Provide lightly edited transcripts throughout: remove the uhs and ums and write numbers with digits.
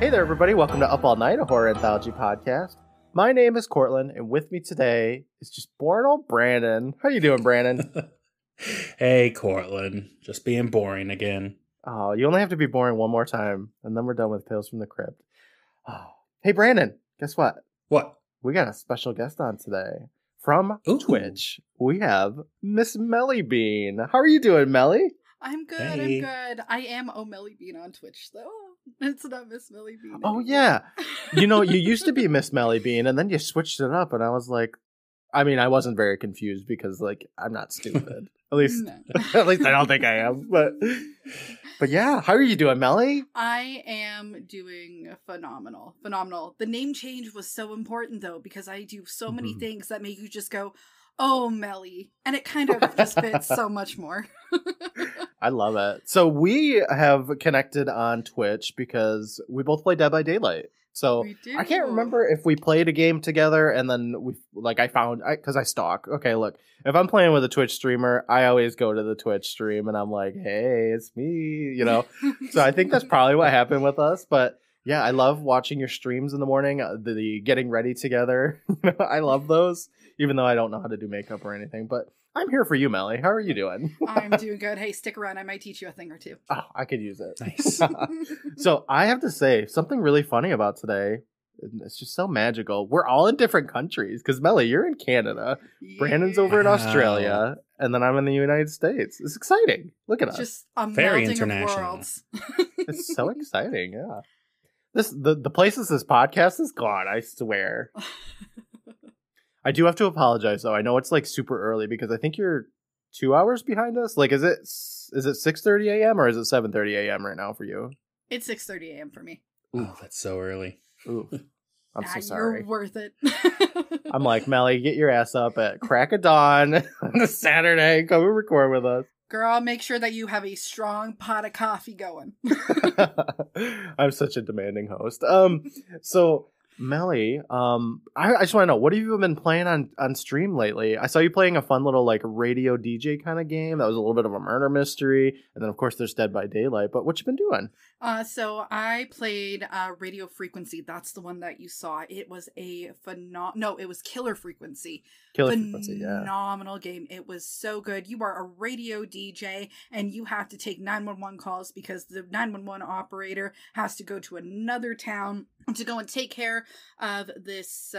Hey there, everybody. Welcome to Up All Night, a Horror Anthology Podcast. My name is Cortland, and with me today is just boring old Brandon. How you doing, Brandon? Hey, Cortland. Just being boring again. Oh, you only have to be boring one more time, and then we're done with Tales from the Crypt. Oh. Hey, Brandon, guess what? What? We got a special guest on today. From Ooh. Twitch, we have Miss Melly Bean. How are you doing, Melly? I'm good, Hey. I'm good. I am O'Melly Bean on Twitch, though. It's not Miss Melly Bean Oh, anymore. yeah. You know, you used to be Miss Melly Bean, and then you switched it up, and I was like, I mean, I wasn't very confused because, like, I'm not stupid. At least, No. at least I don't think I am. But yeah, how are you doing, Melly? I am doing phenomenal. Phenomenal. The name change was so important, though, because I do so many things that make you just go, oh, Melly. And it kind of just fits so much more. I love it. So we have connected on Twitch because we both play Dead by Daylight. So We do. I can't remember if we played a game together and then because I stalk. Okay, look, if I'm playing with a Twitch streamer, I always go to the Twitch stream and I'm like, hey, it's me, you know? So I think that's probably what happened with us. But yeah, I love watching your streams in the morning, the getting ready together. I love those, even though I don't know how to do makeup or anything. But I'm here for you, Melly. How are you doing? I'm doing good. Hey, stick around. I might teach you a thing or two. Oh, I could use it. Nice. So I have to say something really funny about today. It's just so magical. We're all in different countries because Melly, you're in Canada. Brandon's over in Wow. Australia, and then I'm in the United States. It's exciting. Look at us. Just a Very melding of international. worlds. It's so exciting. Yeah. The places this podcast has gone, I swear. I do have to apologize though. I know it's like super early because I think you're 2 hours behind us. Like, is it 6:30 a.m. or is it 7:30 a.m. right now for you? It's 6:30 a.m. for me. Oh, that's so early. Ooh, I'm so Ah, sorry. You're worth it. I'm like, Melly, get your ass up at crack of dawn on a Saturday. Come and record with us. Girl, make sure that you have a strong pot of coffee going. I'm such a demanding host. So Melly, I just want to know, what have you been playing on stream lately? I saw you playing a fun little like radio DJ kind of game that was a little bit of a murder mystery, and then of course there's Dead by Daylight. But what you been doing? So I played Radio Frequency. That's the one that you saw. It was a it was Killer Frequency. Killer Frequency, yeah. Phenomenal game. It was so good. You are a radio DJ and you have to take 911 calls because the 911 operator has to go to another town to go and take care of this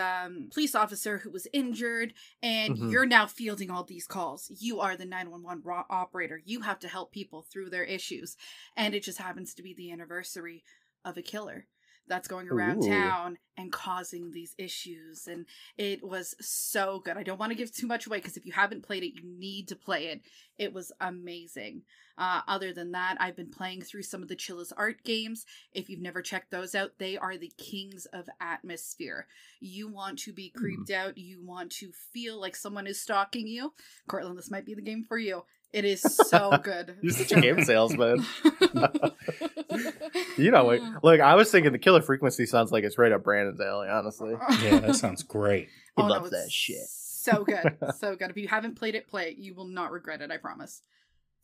police officer who was injured, and you're now fielding all these calls. You are the 911 operator. You have to help people through their issues, and it just happens to be the anniversary of a killer that's going around town and causing these issues, and it was so good. I don't want to give too much away because if you haven't played it, you need to play it. It was amazing. Other than that, I've been playing through some of the Chilla's art games. If you've never checked those out, they are the kings of atmosphere. You want to be creeped out. You want to feel like someone is stalking you. Cortland, this might be the game for you. It is so good. You're such a game salesman. You know, like I was thinking the Killer Frequency sounds like it's right up Brandon's alley, honestly. Yeah, that sounds great. He Oh, loves no, that it's shit. So good. So good. If you haven't played it, play it. You will not regret it, I promise.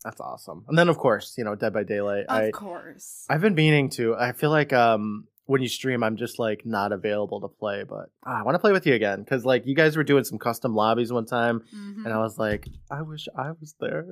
That's awesome. And then of course, you know, Dead by Daylight. Of course. I've been meaning to. I feel like when you stream, I'm just like not available to play, but I want to play with you again because like you guys were doing some custom lobbies one time, and I was like, I wish I was there.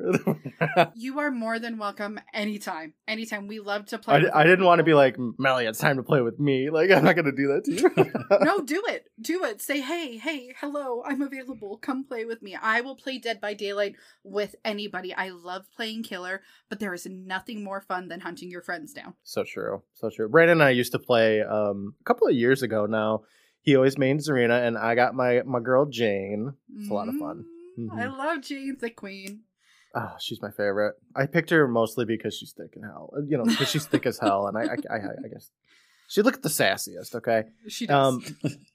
You are more than welcome anytime. Anytime. We love to play. I didn't want to be like, Melly, it's time to play with me. Like, I'm not going to do that to you. No, do it. Do it. Say, hey, hello, I'm available. Come play with me. I will play Dead by Daylight with anybody. I love playing Killer, but there is nothing more fun than hunting your friends down. So true. So true. Brandon and I used to play a couple of years ago now. He always main Zarina, and I got my girl Jane. It's a lot of fun. I love Jane the Queen. Oh, she's my favorite. I picked her mostly because she's thick in hell. You know, because she's thick as hell, and I guess she looked the sassiest. Okay, she does.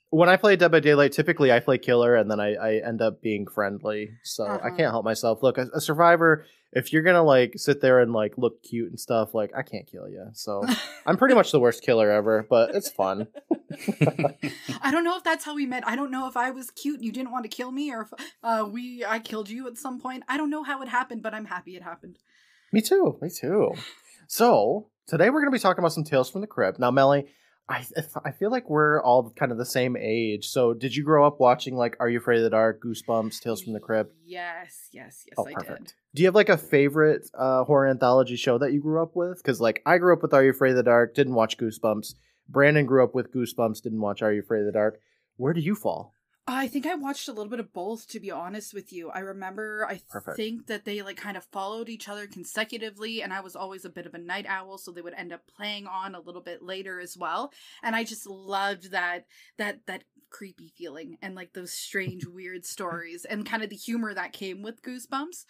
When I play Dead by Daylight, typically I play Killer, and then I end up being friendly. So I can't help myself. Look, a survivor. If you're gonna like sit there and like look cute and stuff, like I can't kill you. So I'm pretty much the worst killer ever, but it's fun. I don't know if that's how we met. I don't know if I was cute and you didn't want to kill me, or if I killed you at some point. I don't know how it happened, but I'm happy it happened. Me too. So today we're gonna be talking about some Tales from the Crypt. Now, Melly, I feel like we're all kind of the same age. So did you grow up watching like Are You Afraid of the Dark, Goosebumps, Tales from the Crypt? Yes, I Perfect. did. Do you have like a favorite horror anthology show that you grew up with? Because like I grew up with Are You Afraid of the Dark, didn't watch Goosebumps. Brandon grew up with Goosebumps, didn't watch Are You Afraid of the Dark. Where do you fall? I think I watched a little bit of both, to be honest with you. I remember, think that they like kind of followed each other consecutively, and I was always a bit of a night owl, so they would end up playing on a little bit later as well. And I just loved that creepy feeling and like those strange, weird stories and kind of the humor that came with Goosebumps.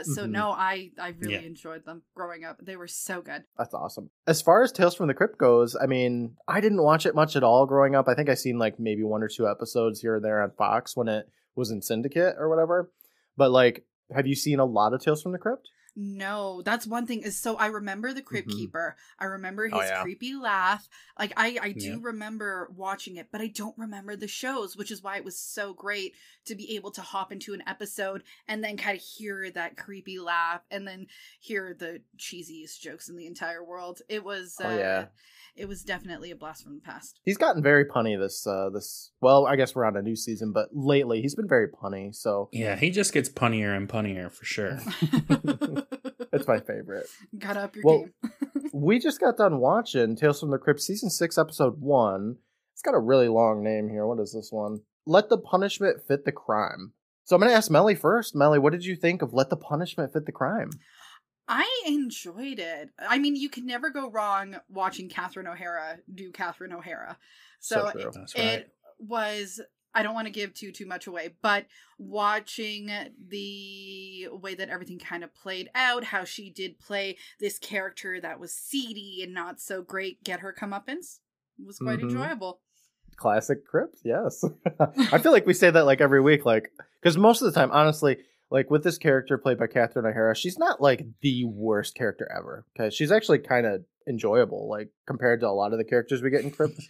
So no, I really enjoyed them growing up. They were so good. That's awesome. As far as Tales from the Crypt goes, I mean, I didn't watch it much at all growing up. I think I seen like maybe 1 or 2 episodes here or there on Fox when it was in syndicate or whatever. But like, have you seen a lot of Tales from the Crypt? No, that's one thing is, so I remember the Crypt Keeper. I remember his creepy laugh. Like I do remember watching it, but I don't remember the shows, which is why it was so great to be able to hop into an episode and then kind of hear that creepy laugh and then hear the cheesiest jokes in the entire world. It was it was definitely a blast from the past. He's gotten very punny this well, I guess we're on a new season, but lately he's been very punny. So yeah, he just gets punnier and punnier for sure. It's my favorite. Gotta up your game. We just got done watching Tales from the Crypt season 6 episode 1. It's got a really long name here. What is this one? Let the punishment fit the crime. So I'm going to ask Melly first. Melly, what did you think of Let the Punishment Fit the Crime? I enjoyed it. I mean, you can never go wrong watching Catherine O'Hara do Catherine O'Hara. So it was, I don't want to give too much away, but watching the way that everything kind of played out, how she did play this character that was seedy and not so great, get her comeuppance, was quite enjoyable. Classic Crypt, yes. I feel like we say that like every week, like, because most of the time, honestly, like with this character played by Catherine O'Hara, she's not like the worst character ever. Okay, she's actually kind of enjoyable, like compared to a lot of the characters we get in Crypt.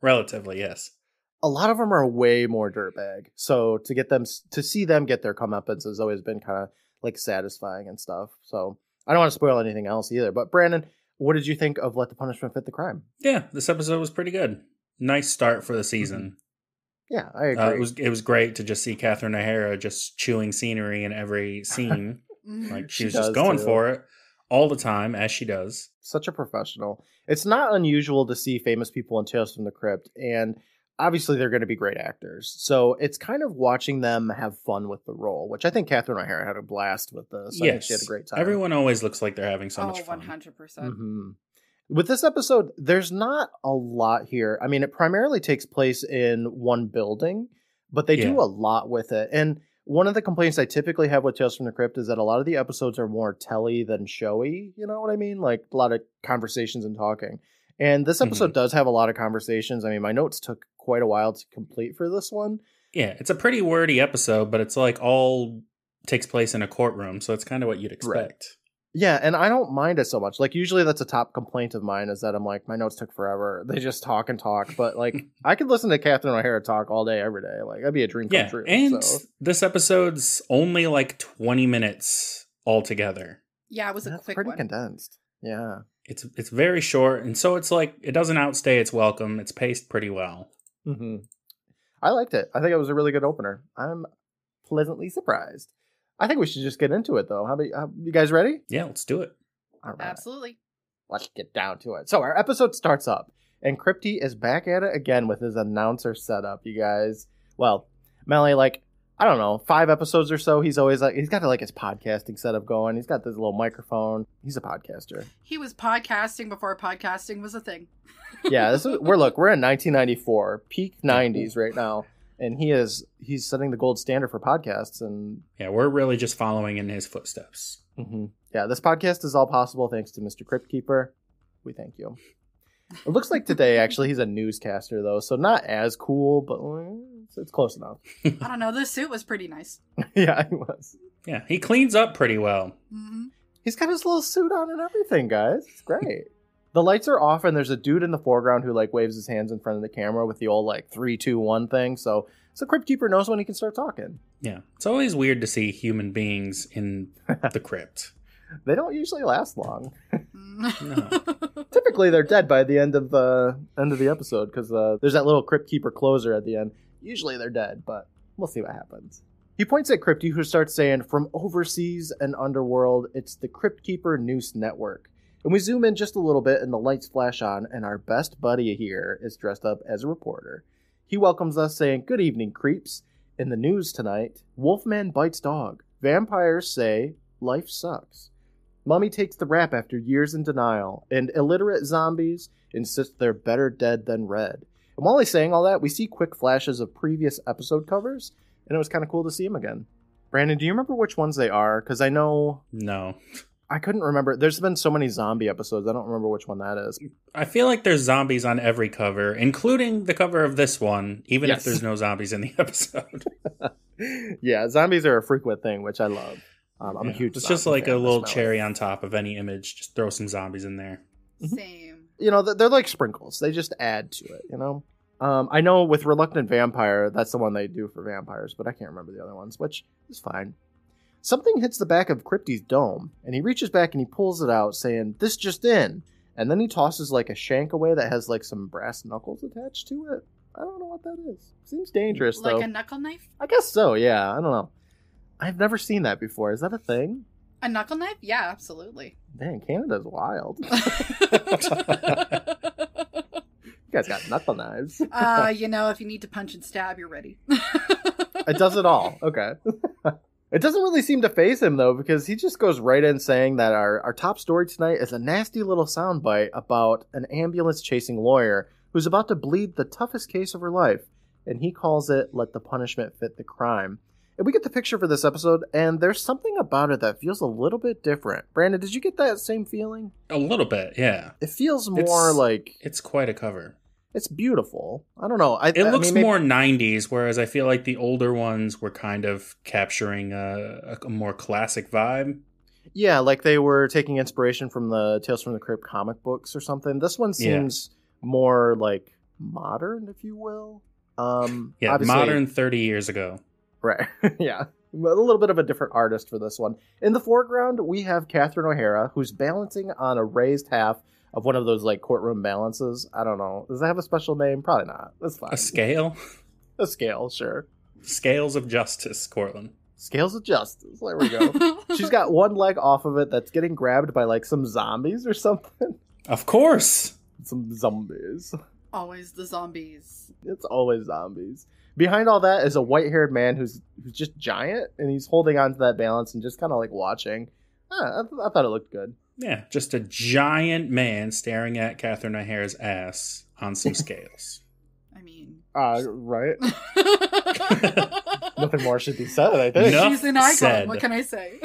Relatively, yes. A lot of them are way more dirtbag. So to see them get their comeuppance has always been kind of like satisfying and stuff. So I don't want to spoil anything else either. But Brandon, what did you think of Let the Punishment Fit the Crime? Yeah, this episode was pretty good. Nice start for the season. Yeah, I agree. It was great to just see Catherine O'Hara just chewing scenery in every scene. Like she was just going for it all the time, as she does. Such a professional. It's not unusual to see famous people in Tales from the Crypt, and obviously they're going to be great actors. So it's kind of watching them have fun with the role, which I think Catherine O'Hara had a blast with this. I think she had a great time. Everyone always looks like they're having so much fun. 100%. With this episode, there's not a lot here. I mean, it primarily takes place in one building, but they do a lot with it. And one of the complaints I typically have with Tales from the Crypt is that a lot of the episodes are more telly than showy. You know what I mean? Like a lot of conversations and talking. And this episode does have a lot of conversations. I mean, my notes took quite a while to complete for this one. Yeah, it's a pretty wordy episode, but it's like all takes place in a courtroom. So it's kind of what you'd expect. Right. Yeah, and I don't mind it so much. Like, usually that's a top complaint of mine is that I'm like, my notes took forever. They just talk and talk. But, like, I could listen to Catherine O'Hara talk all day, every day. Like, that'd be a dream come true. And this episode's only like 20 minutes altogether. Yeah, it was a quick pretty one. Condensed. Yeah. It's very short. And so it's like, it doesn't outstay its welcome. It's paced pretty well. I liked it. I think it was a really good opener. I'm pleasantly surprised. I think we should just get into it, though. You guys ready? Yeah, let's do it. All right. Absolutely. Let's get down to it. So our episode starts up, and Crypty is back at it again with his announcer setup, you guys. Well, Melly, like, I don't know, 5 episodes or so, he's always like, he's got like his podcasting setup going. He's got this little microphone. He's a podcaster. He was podcasting before podcasting was a thing. Yeah, we're in 1994, peak 90s right now. And he's setting the gold standard for podcasts. And yeah, we're really just following in his footsteps. Yeah, this podcast is all possible thanks to Mr. Crypt Keeper. We thank you. It looks like today, actually, he's a newscaster, though. So not as cool, but it's close enough. I don't know. This suit was pretty nice. Yeah, he was. Yeah, he cleans up pretty well. He's got his little suit on and everything, guys. It's great. The lights are off, and there's a dude in the foreground who like waves his hands in front of the camera with the old like 3, 2, 1 thing. So Crypt Keeper knows when he can start talking. Yeah, it's always weird to see human beings in the crypt. They don't usually last long. No. Typically, they're dead by the end of the episode because there's that little Crypt Keeper closer at the end. Usually, they're dead, but we'll see what happens. He points at Crypty, who starts saying, "From overseas and underworld, it's the Crypt Keeper Noose Network." And we zoom in just a little bit, and the lights flash on, and our best buddy here is dressed up as a reporter. He welcomes us, saying, "Good evening, creeps. In the news tonight, Wolfman bites dog. Vampires say life sucks. Mummy takes the rap after years in denial, and illiterate zombies insist they're better dead than red." And while he's saying all that, we see quick flashes of previous episode covers, and it was kind of cool to see him again. Brandon, do you remember which ones they are? Because I know... No. I couldn't remember. There's been so many zombie episodes, I don't remember which one that is. I feel like there's zombies on every cover, including the cover of this one, even if there's no zombies in the episode. Yeah, zombies are a frequent thing, which I love. I'm a huge It's just like fan a little smell cherry it. on top of any image. Just throw some zombies in there. Same. You know, they're like sprinkles. They just add to it, you know? I know with Reluctant Vampire, that's the one they do for vampires, but I can't remember the other ones, which is fine. Something hits the back of Crypty's dome, and he reaches back and he pulls it out, saying, "This just in." And then he tosses like a shank away that has like some brass knuckles attached to it. I don't know what that is. Seems dangerous, though. Like a knuckle knife? I guess so, yeah. I don't know. I've never seen that before. Is that a thing? A knuckle knife? Yeah, absolutely. Dang, Canada's wild. You guys got knuckle knives. You know, if you need to punch and stab, you're ready. It does it all. Okay. It doesn't really seem to faze him, though, because he just goes right in saying that our top story tonight is a nasty little soundbite about an ambulance-chasing lawyer who's about to bleed the toughest case of her life, and he calls it "Let the Punishment Fit the Crime." And we get the picture for this episode, and there's something about it that feels a little bit different. Brandon, did you get that same feeling? A little bit, yeah. It feels more like... It's quite a cover. It's beautiful. I don't know. It looks more 90s, whereas I feel like the older ones were kind of capturing a more classic vibe. Yeah, like they were taking inspiration from the Tales from the Crypt comic books or something. This one seems more like modern, if you will. Yeah, modern 30 years ago. Right, yeah. A little bit of a different artist for this one. In the foreground, we have Catherine O'Hara, who's balancing on a raised half of one of those like courtroom balances. I don't know. Does that have a special name? Probably not. That's fine. A scale? A scale, sure. Scales of Justice, Cortland. Scales of Justice. There we go. She's got one leg off of it that's getting grabbed by like some zombies or something. Of course. Some zombies. Always the zombies. It's always zombies. Behind all that is a white-haired man who's just giant, and he's holding on to that balance and just kind of like watching. I thought it looked good. Yeah, just a giant man staring at Catherine O'Hara's ass on some scales. I mean... right. Nothing more should be said, I think. She's an icon, what can I say?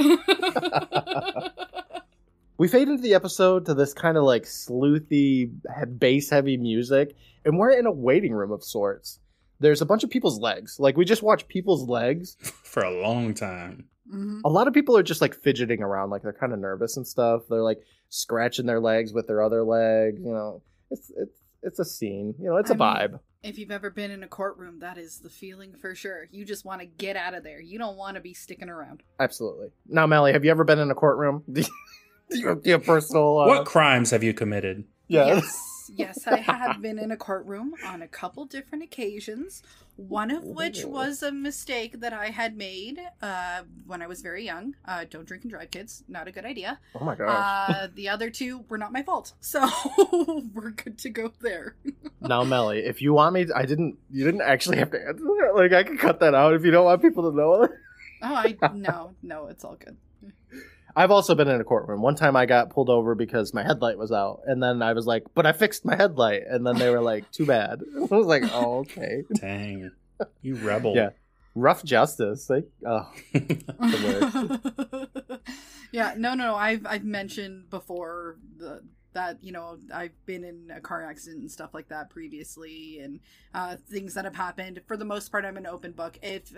We fade into the episode to this kind of like sleuthy, bass-heavy music, and we're in a waiting room of sorts. There's a bunch of people's legs. Like, we just watch people's legs. For a long time. Mm-hmm. A lot of people are just like fidgeting around, like they're kind of nervous and stuff. They're like scratching their legs with their other leg. You know, it's a scene. You know, it's a vibe. If you've ever been in a courtroom, that is the feeling for sure. You just want to get out of there. You don't want to be sticking around. Absolutely. Now, Melly, have you ever been in a courtroom? Do you have personal... What crimes have you committed? Yes, I have been in a courtroom on a couple different occasions. One of which was a mistake that I had made when I was very young. Don't drink and drive, kids. Not a good idea. Oh my gosh. The other two were not my fault. So we're good to go there. Now, Melly, if you want me to, you didn't actually have to answer that. Like, I can cut that out if you don't want people to know. No, it's all good. I've also been in a courtroom. One time I got pulled over because my headlight was out. And then I was like, but I fixed my headlight. And then they were like, too bad. I was like, oh, okay. Dang. You rebel. Yeah. Rough justice. Like, the worst. Yeah, no. I've mentioned before that, you know, I've been in a car accident and stuff like that previously, and things that have happened. For the most part, I'm an open book. If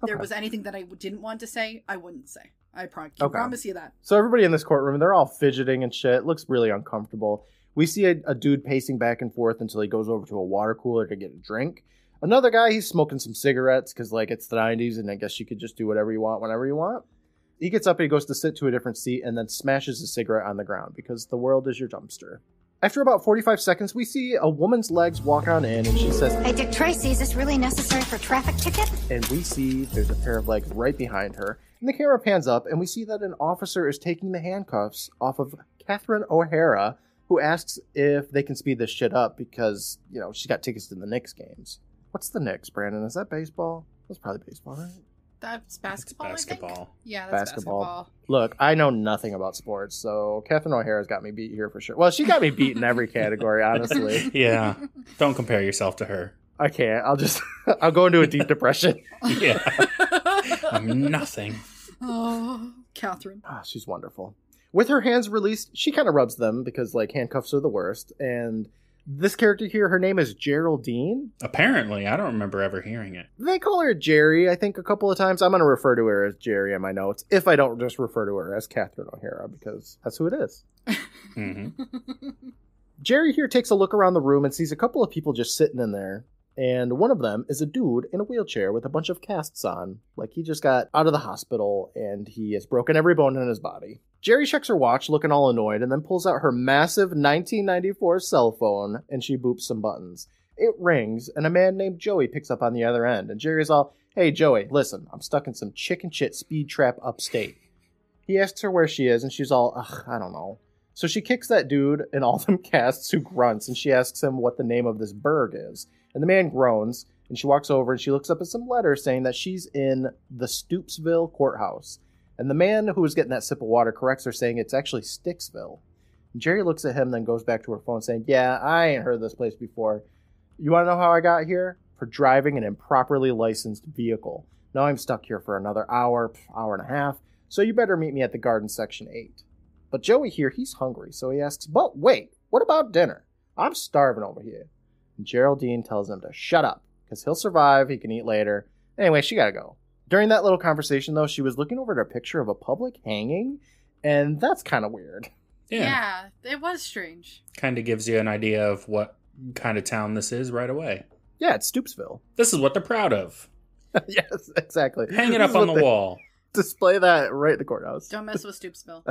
there was anything that I didn't want to say, I wouldn't say. I promise you that. So everybody in this courtroom, they're all fidgeting and shit. It looks really uncomfortable. We see a dude pacing back and forth until he goes over to a water cooler to get a drink. Another guy, he's smoking some cigarettes because, like, it's the 90s, and I guess you could just do whatever you want whenever you want. He gets up and he goes to sit to a different seat and then smashes his cigarette on the ground because the world is your dumpster. After about 45 seconds, we see a woman's legs walk on in, and she says, "Hey, Dick Tracy, is this really necessary for traffic ticket?" And we see there's a pair of legs right behind her. And the camera pans up, and we see that an officer is taking the handcuffs off of Catherine O'Hara, who asks if they can speed this shit up because, she got tickets to the Knicks games. What's the Knicks, Brandon? Is that baseball? That's probably baseball, right? That's basketball, It's basketball. I think. Yeah, that's basketball. Look, I know nothing about sports, so Catherine O'Hara's got me beat here for sure. Well, she got me beat in every category, honestly. Yeah. Don't compare yourself to her. I can't. I'll go into a deep depression. Yeah. I'm nothing. Oh, Catherine. She's wonderful. With her hands released, she kind of rubs them because, handcuffs are the worst. And this character here, her name is Geraldine. Apparently, I don't remember ever hearing it. They call her Jerry, I think, a couple of times. I'm going to refer to her as Jerry in my notes, if I don't just refer to her as Catherine O'Hara, because that's who it is. Mm-hmm. Jerry here takes a look around the room and sees a couple of people just sitting in there. And one of them is a dude in a wheelchair with a bunch of casts on. Like he just got out of the hospital and he has broken every bone in his body. Jerry checks her watch, looking all annoyed, and then pulls out her massive 1994 cell phone and she boops some buttons. It rings, and a man named Joey picks up on the other end. And Jerry's all, "Hey, Joey, listen, I'm stuck in some chicken shit speed trap upstate." He asks her where she is, and she's all, I don't know. So she kicks that dude in all them casts who grunts, and she asks him what the name of this burg is. And the man groans, and she walks over and she looks up at some letters saying that she's in the Stoopsville courthouse. And the man who was getting that sip of water corrects her, saying it's actually Sticksville. And Jerry looks at him, then goes back to her phone saying, "Yeah, I ain't heard of this place before. You want to know how I got here? For driving an improperly licensed vehicle. Now I'm stuck here for another hour and a half, so you better meet me at the garden section 8. But Joey here, he's hungry, so he asks, "But wait, what about dinner? I'm starving over here." And Geraldine tells him to shut up, because he'll survive, he can eat later. Anyway, she gotta go. During that little conversation, though, she was looking over at a picture of a public hanging, and that's kind of weird. Yeah, it was strange. Kind of gives you an idea of what kind of town this is right away. Yeah, it's Stoopsville. This is what they're proud of. Yes, exactly. Hang it up on the wall. Display that right at the courthouse. Don't mess with Stoopsville.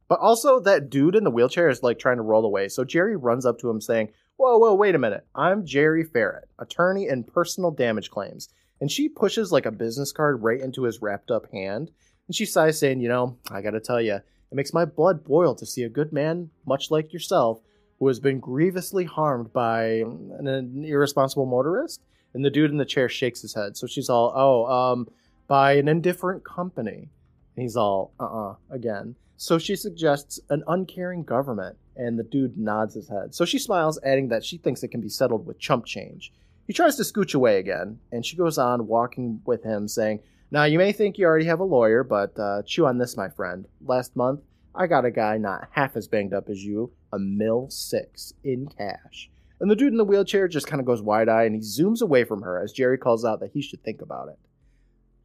But also, that dude in the wheelchair is trying to roll away. So Jerry runs up to him saying, Whoa, wait a minute. I'm Jerry Ferret, attorney in personal damage claims. And she pushes a business card right into his wrapped up hand. And she sighs saying, I gotta tell you, it makes my blood boil to see a good man, much like yourself, who has been grievously harmed by an irresponsible motorist. And the dude in the chair shakes his head. So she's all, by an indifferent company. And he's all, again. So she suggests an uncaring government, and the dude nods his head. So she smiles, adding that she thinks it can be settled with chump change. He tries to scooch away again, and she goes on walking with him, saying, "Now, you may think you already have a lawyer, but chew on this, my friend. Last month, I got a guy not half as banged up as you, $1.6 million in cash." And the dude in the wheelchair just kind of goes wide-eyed, and he zooms away from her as Jerry calls out that he should think about it.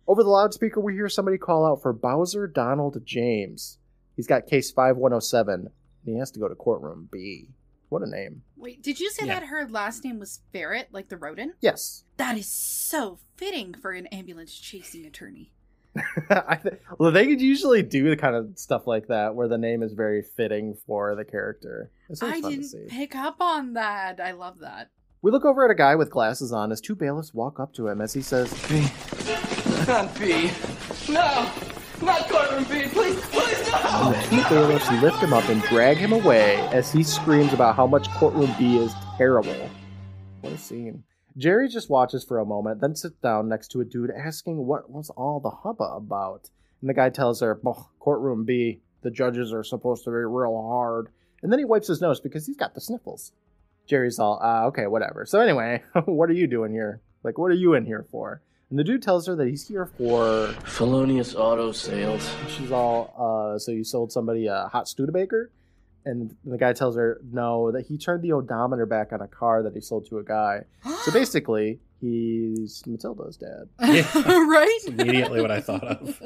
Over the loudspeaker, we hear somebody call out for Bowser Donald James. He's got case 5107, and he has to go to courtroom B. What a name. Wait, did you say that her last name was Ferret, like the rodent? Yes. That is so fitting for an ambulance chasing attorney. Well, they could usually do the kind of stuff like that, where the name is very fitting for the character. I didn't pick up on that. I love that. We look over at a guy with glasses on as two bailiffs walk up to him as he says, B. Not B. No! Not courtroom B! Please no! And the two bailiffs lift him up and drag him away as he screams about how much courtroom B is terrible. What a scene. Jerry just watches for a moment, then sits down next to a dude asking what was all the hubbub about. And the guy tells her, courtroom B, the judges are supposed to be real hard. And then he wipes his nose because he's got the sniffles. Jerry's all, okay, whatever. So anyway, what are you doing here? What are you in here for? And the dude tells her that he's here for felonious auto sales. And she's all, so you sold somebody a hot Studebaker? And the guy tells her, no, that he turned the odometer back on a car that he sold to a guy. So basically, he's Matilda's dad. Yeah. Right? That's immediately what I thought of.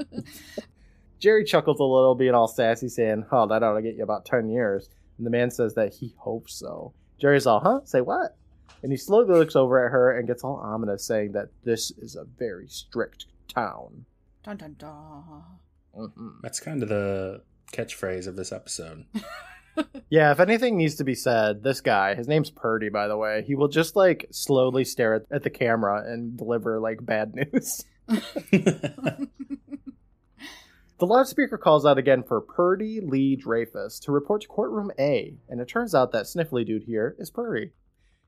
Jerry chuckles a little, being all sassy, saying, that ought to get you about 10 years. And the man says that he hopes so. Jerry's all, huh? Say what? And he slowly looks over at her and gets all ominous, saying that this is a very strict town. Dun dun dun. Mm-hmm. That's kind of the catchphrase of this episode. Yeah, if anything needs to be said, this guy, his name's Purdy, by the way, he will just like slowly stare at the camera and deliver like bad news. The loudspeaker calls out again for Purdy Lee Dreyfus to report to courtroom A, and it turns out that sniffly dude here is Purdy.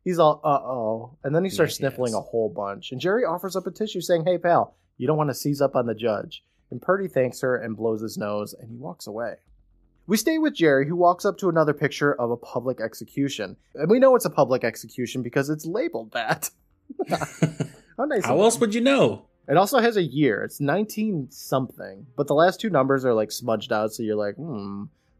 He's all, uh-oh, and then he starts sniffling a whole bunch, and Jerry offers up a tissue saying, hey, pal, you don't want to seize up on the judge. And Purdy thanks her and blows his nose, and he walks away. We stay with Jerry, who walks up to another picture of a public execution. And we know it's a public execution because it's labeled that. How nice. How else would you know? It also has a year. It's 19-something. But the last two numbers are like smudged out, so you're like,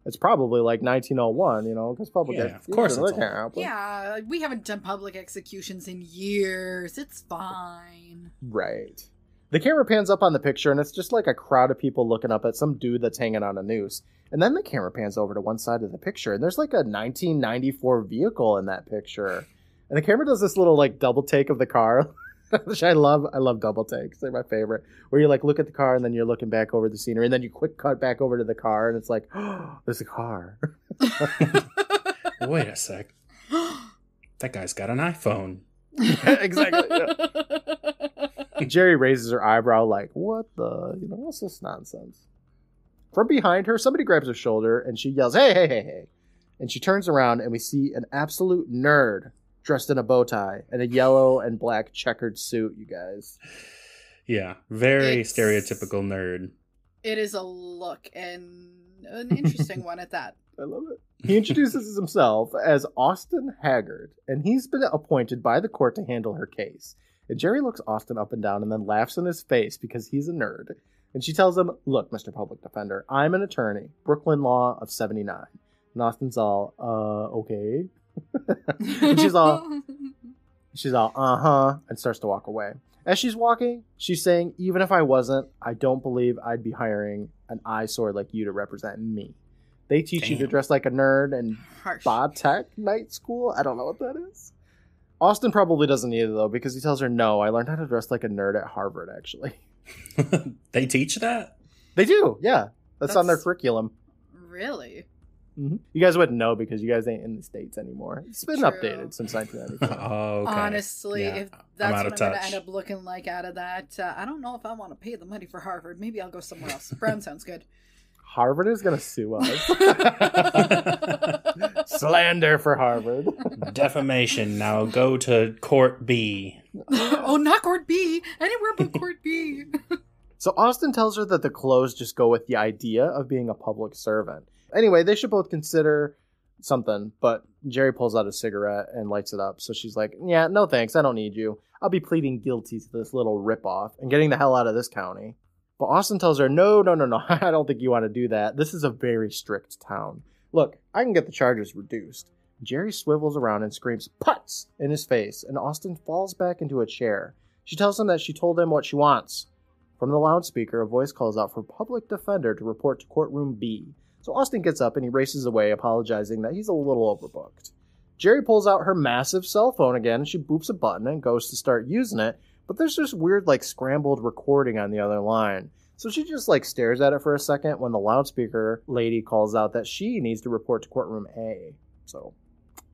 it's probably like 1901, you know, because public of course it's Yeah, we haven't done public executions in years. It's fine. Right. The camera pans up on the picture, and it's just like a crowd of people looking up at some dude that's hanging on a noose. And then the camera pans over to one side of the picture, and there's like a 1994 vehicle in that picture. And the camera does this little like double take of the car, which I love. I love double takes. They're my favorite. Where you like look at the car, and then you're looking back over the scenery, and then you quick cut back over to the car, and it's like, oh, there's a car. Wait a sec. That guy's got an iPhone. Exactly. Yeah. Jerry raises her eyebrow like, what the, what's this nonsense? From behind her, somebody grabs her shoulder and she yells, hey, hey, hey, hey. And she turns around and we see an absolute nerd dressed in a bow tie and a yellow and black checkered suit, you guys. Yeah, very stereotypical nerd. It is a look, and an interesting one at that. I love it. He introduces himself as Austin Haggard, and he's been appointed by the court to handle her case. And Jerry looks Austin up and down and then laughs in his face because he's a nerd. And she tells him, look, Mr. Public Defender, I'm an attorney, Brooklyn Law of 79. And Austin's all, okay. And she's all, uh-huh, and starts to walk away. As she's walking, she's saying, even if I wasn't, I don't believe I'd be hiring an eyesore like you to represent me. They teach you to dress like a nerd and Tech night school? I don't know what that is. Austin probably doesn't either, though, because he tells her, no, I learned how to dress like a nerd at Harvard, actually. They teach that? They do, yeah. That's on their curriculum. Really? Mm-hmm. You guys wouldn't know because you guys ain't in the States anymore. It's been updated since 1994. Oh, okay. Honestly, if that's what I'm going to end up looking like out of that, I don't know if I want to pay the money for Harvard. Maybe I'll go somewhere else. Brown sounds good. Harvard is going to sue us. Slander for Harvard. Defamation. Now go to Court B. Oh, not Court B. Anywhere but Court B. So Austin tells her that the clothes just go with the idea of being a public servant. Anyway, they should both consider something, but Jerry pulls out a cigarette and lights it up. So she's like, yeah, no thanks. I don't need you. I'll be pleading guilty to this little ripoff and getting the hell out of this county. But Austin tells her, no, I don't think you want to do that. This is a very strict town. Look, I can get the charges reduced. Jerry swivels around and screams, putz, in his face, and Austin falls back into a chair. She tells him that she told him what she wants. From the loudspeaker, a voice calls out for public defender to report to courtroom B. So Austin gets up and he races away, apologizing that he's a little overbooked. Jerry pulls out her massive cell phone again, and she boops a button and goes to start using it, but there's this weird, scrambled recording on the other line. So she just, stares at it for a second when the loudspeaker lady calls out that she needs to report to courtroom A. So,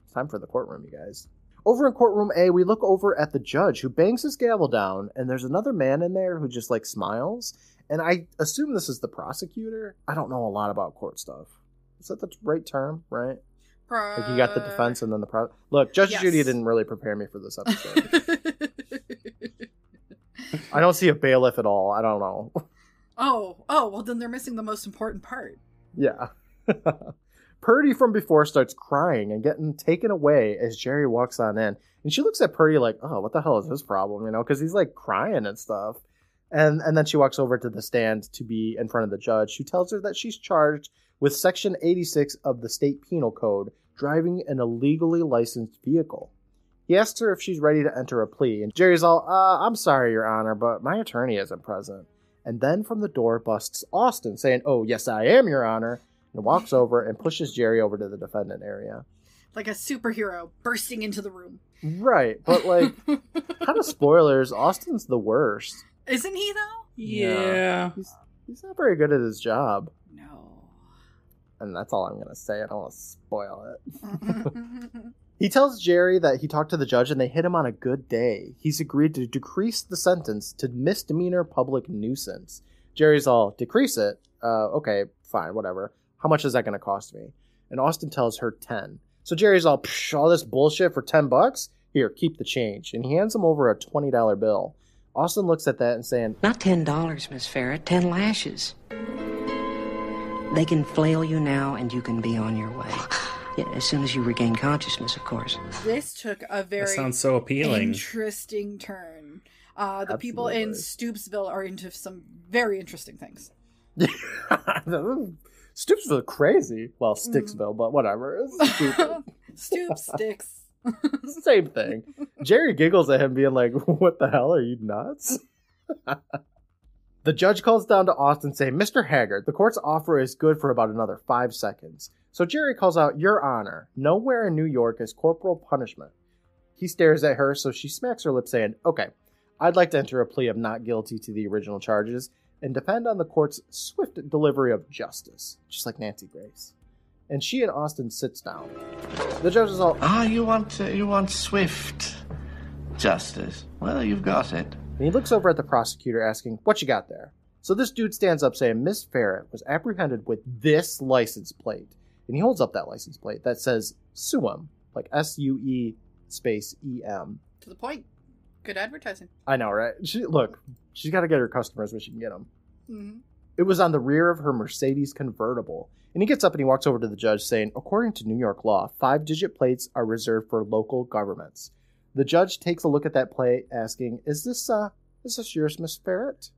it's time for the courtroom, you guys. Over in courtroom A, we look over at the judge who bangs his gavel down, and there's another man in there who just, smiles. And I assume this is the prosecutor. I don't know a lot about court stuff. Is that the right term, right? You got the defense and then the Look, Judge Judy didn't really prepare me for this episode. I don't see a bailiff at all. I don't know. Oh, well then they're missing the most important part. Yeah. Purdy from before starts crying and getting taken away as Jerry walks on in. And she looks at Purdy like, oh, what the hell is his problem? Because he's crying and stuff. And then she walks over to the stand to be in front of the judge, who tells her that she's charged with Section 86 of the State Penal Code, driving an illegally licensed vehicle. He asks her if she's ready to enter a plea, and Jerry's all, I'm sorry, Your Honor, but my attorney isn't present. And then from the door busts Austin, saying, oh, yes, I am, Your Honor, and walks over and pushes Jerry over to the defendant area. Like a superhero bursting into the room. Right, but kind of spoilers, Austin's the worst. Isn't he, though? Yeah. He's He's not very good at his job. No. And that's all I'm going to say. I don't want to spoil it. He tells Jerry that he talked to the judge and they hit him on a good day. He's agreed to decrease the sentence to misdemeanor public nuisance. Jerry's all, decrease it? Okay, fine, whatever. How much is that going to cost me? And Austin tells her 10. So Jerry's all this bullshit for $10? Here, keep the change. And he hands him over a $20 bill. Austin looks at that and saying, Not $10, Miss Ferret, 10 lashes. They can flail you now and you can be on your way. Yeah, as soon as you regain consciousness, of course. This took a very that sounds so appealing. Interesting turn. The people in Stoopsville are into some very interesting things. Stoopsville crazy. Well, Sticksville, but whatever. It's stupid. Stoop sticks. Same thing. Jerry giggles at him being like, what the hell, are you nuts? The judge calls down to Austin saying, Mr. Haggard, the court's offer is good for about another 5 seconds. So Jerry calls out, Your Honor, nowhere in New York is corporal punishment. He stares at her, so she smacks her lips saying, Okay, I'd like to enter a plea of not guilty to the original charges and depend on the court's swift delivery of justice, just like Nancy Grace. And she and Austin sits down. The judge is all, you want swift justice. Well, you've got it. And he looks over at the prosecutor asking, What you got there? So this dude stands up saying, Miss Ferret was apprehended with this license plate. And he holds up that license plate that says SUEM, like SUE space EM. To the point. Good advertising. I know, right? She's got to get her customers when she can get them. Mm-hmm. It was on the rear of her Mercedes convertible. And he gets up and he walks over to the judge saying, According to New York law, 5-digit plates are reserved for local governments. The judge takes a look at that plate asking, Is this yours, Miss Ferret?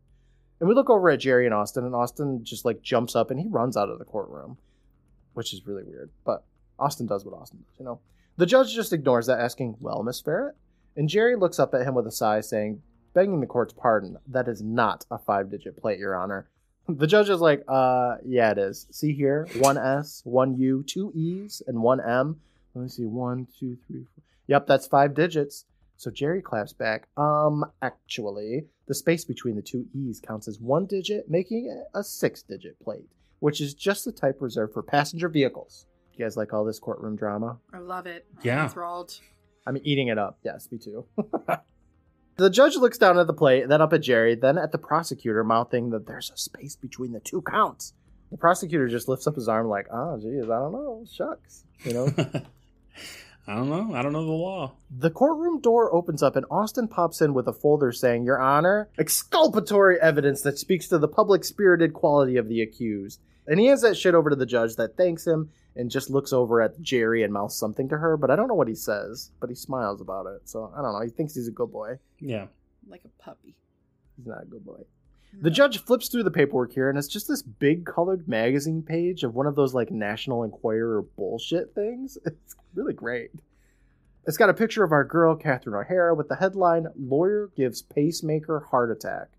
And we look over at Jerry and Austin just like jumps up and he runs out of the courtroom, which is really weird. But Austin does what Austin does, you know. The judge just ignores that, asking, Well, Miss Ferret? And Jerry looks up at him with a sigh, saying, Begging the court's pardon, that is not a 5-digit plate, Your Honor. The judge is like, yeah, it is. See here, 1 S, 1 U, 2 E's, and 1 M. Let me see, 1, 2, 3, 4. Yep, that's 5 digits. So Jerry claps back. Actually, the space between the 2 E's counts as 1 digit, making it a 6-digit plate, which is just the type reserved for passenger vehicles. You guys like all this courtroom drama? I love it. Yeah. I'm enthralled. I'm eating it up. Yes, me too. The judge looks down at the plate, then up at Jerry, then at the prosecutor, mouthing that there's a space between the 2 counts. The prosecutor just lifts up his arm like, geez, I don't know. Shucks. You know? I don't know. I don't know the law. The courtroom door opens up and Austin pops in with a folder saying, Your Honor, exculpatory evidence that speaks to the public-spirited quality of the accused. And he hands that shit over to the judge that thanks him and just looks over at Jerry and mouths something to her, but I don't know what he says, but he smiles about it. So I don't know. He thinks he's a good boy. Yeah. Like a puppy. He's not a good boy. The judge flips through the paperwork here, and it's just this big colored magazine page of one of those like National Enquirer bullshit things. It's really great. It's got a picture of our girl, Catherine O'Hara, with the headline, Lawyer Gives Pacemaker Heart Attack.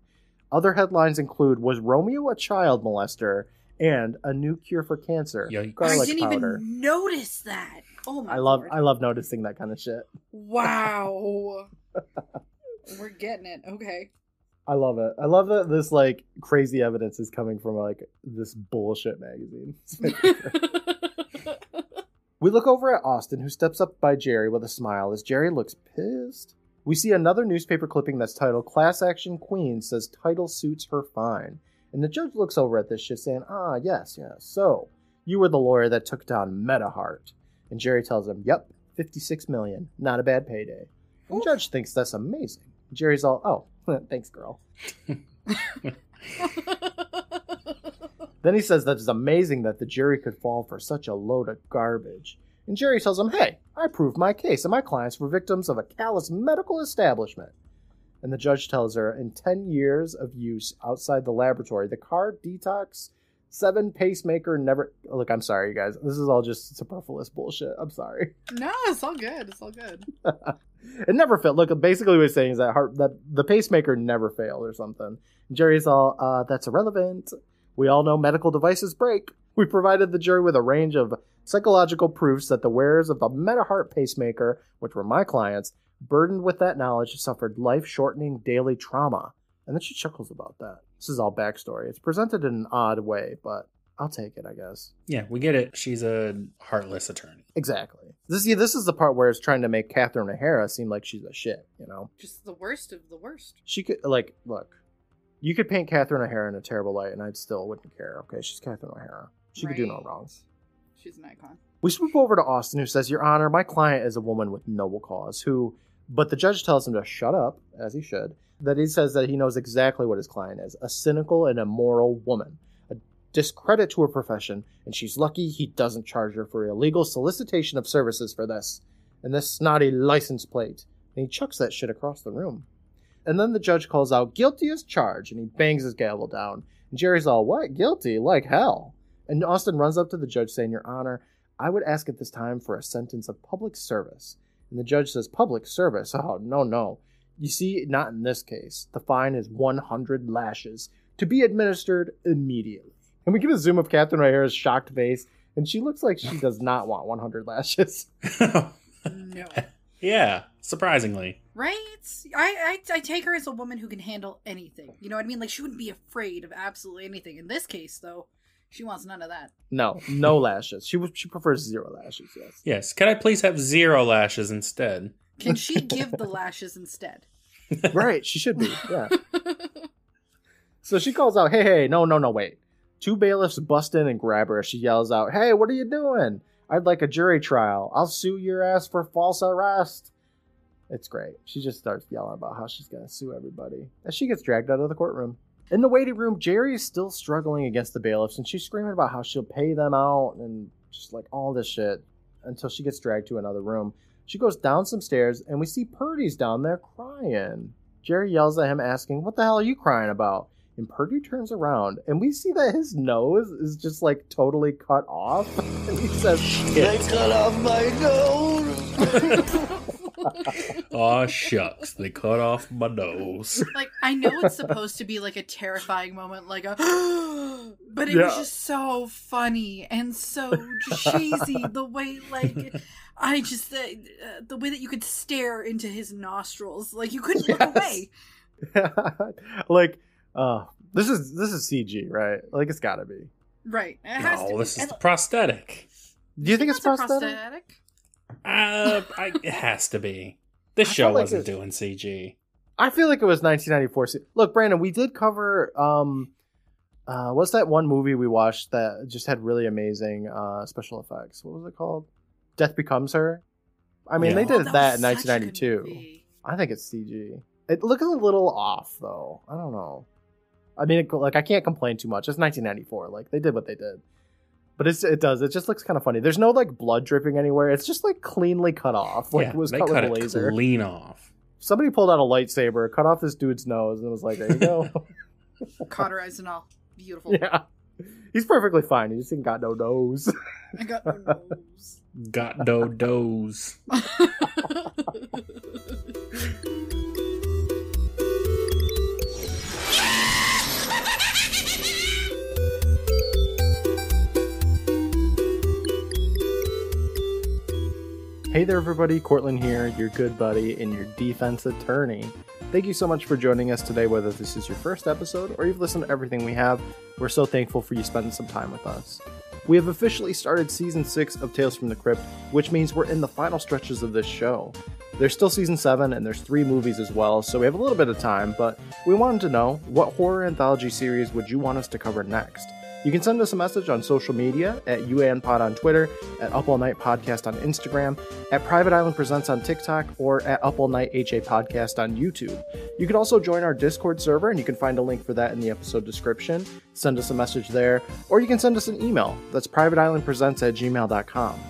Other headlines include, Was Romeo a child molester? And a new cure for cancer. Yikes. Garlic I didn't powder. even notice that. Oh my I love noticing that kind of shit. Wow. We're getting it. Okay. I love it. I love that this like crazy evidence is coming from like this bullshit magazine. We look over at Austin, who steps up by Jerry with a smile as Jerry looks pissed. We see another newspaper clipping that's titled Class Action Queen says title suits her fine. And the judge looks over at this shit saying, yes. So, you were the lawyer that took down Metahart. And Jerry tells him, Yep, $56 million. Not a bad payday. And the judge thinks that's amazing. Jerry's all, thanks, girl. Then he says that it's amazing that the jury could fall for such a load of garbage. And Jerry tells him, Hey, I proved my case and my clients were victims of a callous medical establishment. And the judge tells her, in 10 years of use outside the laboratory, the car detox 7 pacemaker never... Look, I'm sorry, you guys. This is all just superfluous bullshit. I'm sorry. No, it's all good. It's all good. It never failed. Look, basically what he's saying is that the pacemaker never failed or something. And Jerry's all, that's irrelevant. We all know medical devices break. We provided the jury with a range of psychological proofs that the wearers of the Metahart pacemaker, which were my clients, burdened with that knowledge, suffered life-shortening daily trauma. And then she chuckles about that. This is all backstory. It's presented in an odd way, but I'll take it, I guess. Yeah, we get it. She's a heartless attorney. Exactly. This is the part where it's trying to make Catherine O'Hara seem like she's a shit, you know? Just the worst of the worst. She could, like, look, you could paint Catherine O'Hara in a terrible light and I still wouldn't care, okay? She's Catherine O'Hara. She could do no wrongs. She's an icon. We swoop over to Austin, who says, Your Honor, my client is a woman with noble cause, but the judge tells him to shut up, as he should, that he says that he knows exactly what his client is, a cynical and immoral woman. Discredit to her profession, and she's lucky he doesn't charge her for illegal solicitation of services for this, and this snotty license plate. And he chucks that shit across the room. And then the judge calls out, guilty as charged, and he bangs his gavel down. And Jerry's all, what? Guilty? Like hell. And Austin runs up to the judge saying, Your Honor, I would ask at this time for a sentence of public service. And the judge says, public service? Oh, no. You see, not in this case. The fine is 100 lashes to be administered immediately. And we get a zoom of Catherine O'Hara's shocked face, and she looks like she does not want 100 lashes. No. Yeah, surprisingly. Right? I take her as a woman who can handle anything. You know what I mean? Like, she wouldn't be afraid of absolutely anything. In this case, though, she wants none of that. No lashes. She prefers 0 lashes, yes. Yes. Can I please have 0 lashes instead? Can she give the lashes instead? Right, she should be, yeah. So she calls out, hey, no, wait. 2 bailiffs bust in and grab her as she yells out, hey, what are you doing? I'd like a jury trial. I'll sue your ass for false arrest. It's great. She just starts yelling about how she's going to sue everybody as she gets dragged out of the courtroom. In the waiting room, Jerry is still struggling against the bailiffs, and she's screaming about how she'll pay them out and just like all this shit until she gets dragged to another room. She goes down some stairs, and we see Purdy's down there crying. Jerry yells at him, asking, what the hell are you crying about? And Purdy turns around, and we see that his nose is just, like, totally cut off. And he says, They cut off my nose. Aw, shucks. They cut off my nose. Like, I know it's supposed to be, like, a terrifying moment, like a... but it was just so funny and so cheesy. The way, like... the way that you could stare into his nostrils. Like, you couldn't look away. Like... this is CG, right? Like, it's gotta be. Right. It has to be. This is prosthetic. Do you think it's prosthetic? It has to be. This show wasn't doing CG. I feel like it was 1994. Look, Brandon, we did cover, what's that one movie we watched that just had really amazing special effects? What was it called? Death Becomes Her? I mean, they did that in 1992. I think it's CG. It looks a little off, though. I don't know. I mean, I can't complain too much. It's 1994. Like, they did what they did. But it does. It just looks kind of funny. There's no, like, blood dripping anywhere. It's just, like, cleanly cut off. Like, it was cut with a laser. Clean off. Somebody pulled out a lightsaber, cut off this dude's nose, and was like, there you go. Cauterized and all. Beautiful. Yeah. He's perfectly fine. He just ain't got no nose. I got no nose. Got no nose. Hey there, everybody. Cortland here, your good buddy and your defense attorney. Thank you so much for joining us today, whether this is your first episode or you've listened to everything we have. We're so thankful for you spending some time with us. We have officially started Season 6 of Tales from the Crypt, which means we're in the final stretches of this show. There's still Season 7, and there's 3 movies as well, so we have a little bit of time, but we wanted to know, what horror anthology series would you want us to cover next? You can send us a message on social media at UANPod on Twitter, at Up All Night Podcast on Instagram, at Private Island Presents on TikTok, or at Up All Night HA Podcast on YouTube. You can also join our Discord server, and you can find a link for that in the episode description. Send us a message there, or you can send us an email. That's privateislandpresents@gmail.com.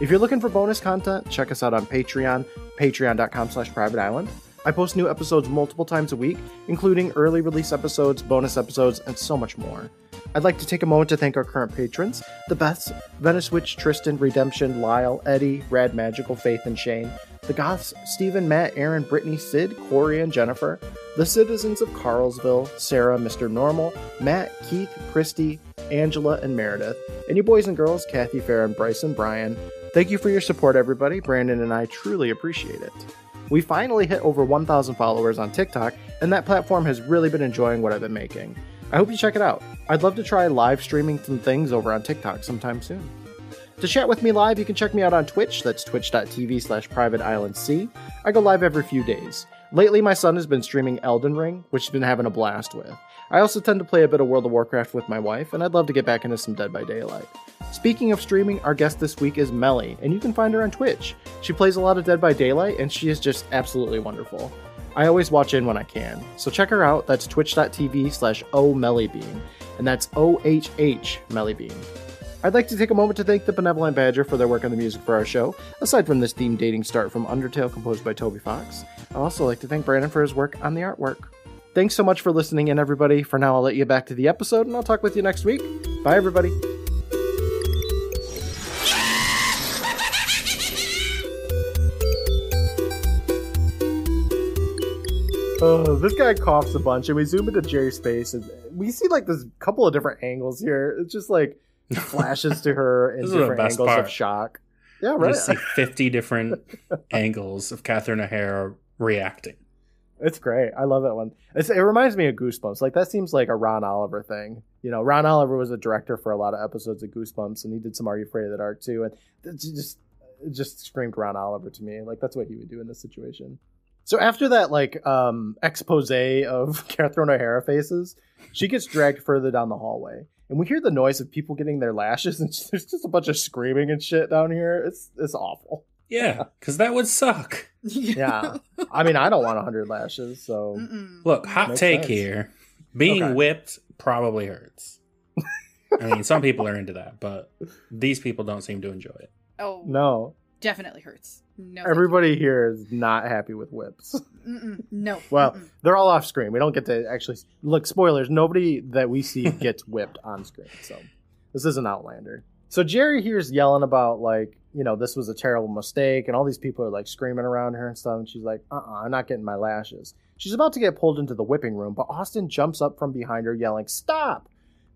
If you're looking for bonus content, check us out on Patreon, patreon.com/privateisland. I post new episodes multiple times a week, including early release episodes, bonus episodes, and so much more. I'd like to take a moment to thank our current patrons, the Beths, Venice Witch, Tristan, Redemption, Lyle, Eddie, Rad Magical, Faith, and Shane, the Goths, Stephen, Matt, Aaron, Brittany, Sid, Corey, and Jennifer, the citizens of Carlsville, Sarah, Mr. Normal, Matt, Keith, Christy, Angela, and Meredith, and you boys and girls, Kathy, Farron, Bryce, and Brian. Thank you for your support, everybody. Brandon and I truly appreciate it. We finally hit over 1,000 followers on TikTok, and that platform has really been enjoying what I've been making. I hope you check it out. I'd love to try live streaming some things over on TikTok sometime soon. To chat with me live, you can check me out on Twitch. That's twitch.tv/privateislandc. I go live every few days. Lately, my son has been streaming Elden Ring, which he's been having a blast with. I also tend to play a bit of World of Warcraft with my wife, and I'd love to get back into some Dead by Daylight. Speaking of streaming, our guest this week is Melly, and you can find her on Twitch. She plays a lot of Dead by Daylight, and she is just absolutely wonderful. I always watch in when I can, so check her out. That's twitch.tv/OMellybean, and that's OHH Mellybean. I'd like to take a moment to thank the Benevolent Badger for their work on the music for our show, aside from this themed dating start from Undertale composed by Toby Fox. I'd also like to thank Brandon for his work on the artwork. Thanks so much for listening in, everybody. For now, I'll let you back to the episode, and I'll talk with you next week. Bye, everybody. This guy coughs a bunch, and we zoom into Jerry's face, and we see like this couple of different angles here. It's just like flashes to her in different angles of shock. Yeah, right. You just see 50 different angles of Catherine O'Hara reacting. It's great. I love it when it reminds me of Goosebumps. Like that seems like a Ron Oliver thing. You know, Ron Oliver was a director for a lot of episodes of Goosebumps, and he did some Are You Afraid of the Dark too. And it just screamed Ron Oliver to me. Like that's what he would do in this situation. So after that, like, expose of Catherine O'Hara faces, she gets dragged further down the hallway. And we hear the noise of people getting their lashes, and there's just a bunch of screaming and shit down here. It's awful. Yeah, because that would suck. Yeah. I mean, I don't want 100 lashes, so... Look, hot take here. Being whipped probably hurts. I mean, some people are into that, but these people don't seem to enjoy it. Oh. No. Definitely hurts. No. Everybody here is not happy with whips. No. Well, they're all off screen. We don't get to actually... Look, spoilers. Nobody that we see gets whipped on screen. So this is an Outlander. So Jerry here's yelling about, like, you know, this was a terrible mistake. And all these people are, like, screaming around her and stuff. And she's like, I'm not getting my lashes. She's about to get pulled into the whipping room. But Austin jumps up from behind her yelling, stop!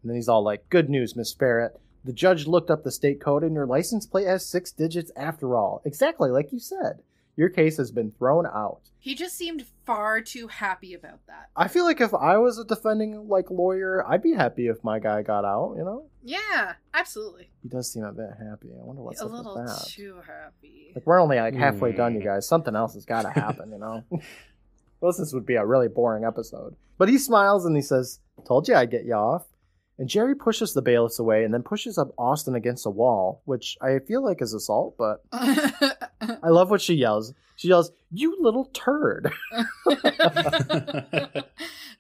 And then he's all like, good news, Miss Ferret. The judge looked up the state code and your license plate has 6 digits after all. Exactly like you said. Your case has been thrown out. He just seemed far too happy about that. I feel like if I was a defending lawyer, I'd be happy if my guy got out, you know? Yeah, absolutely. He does seem a bit happy. I wonder what's up with that. A little too happy. Like, we're only halfway done, you guys. Something else has got to happen, you know? Well, this would be a really boring episode. But he smiles and he says, told you I'd get you off. And Jerry pushes the bailiffs away and then pushes up Austin against a wall, which I feel like is assault, but I love what she yells. She yells, you little turd.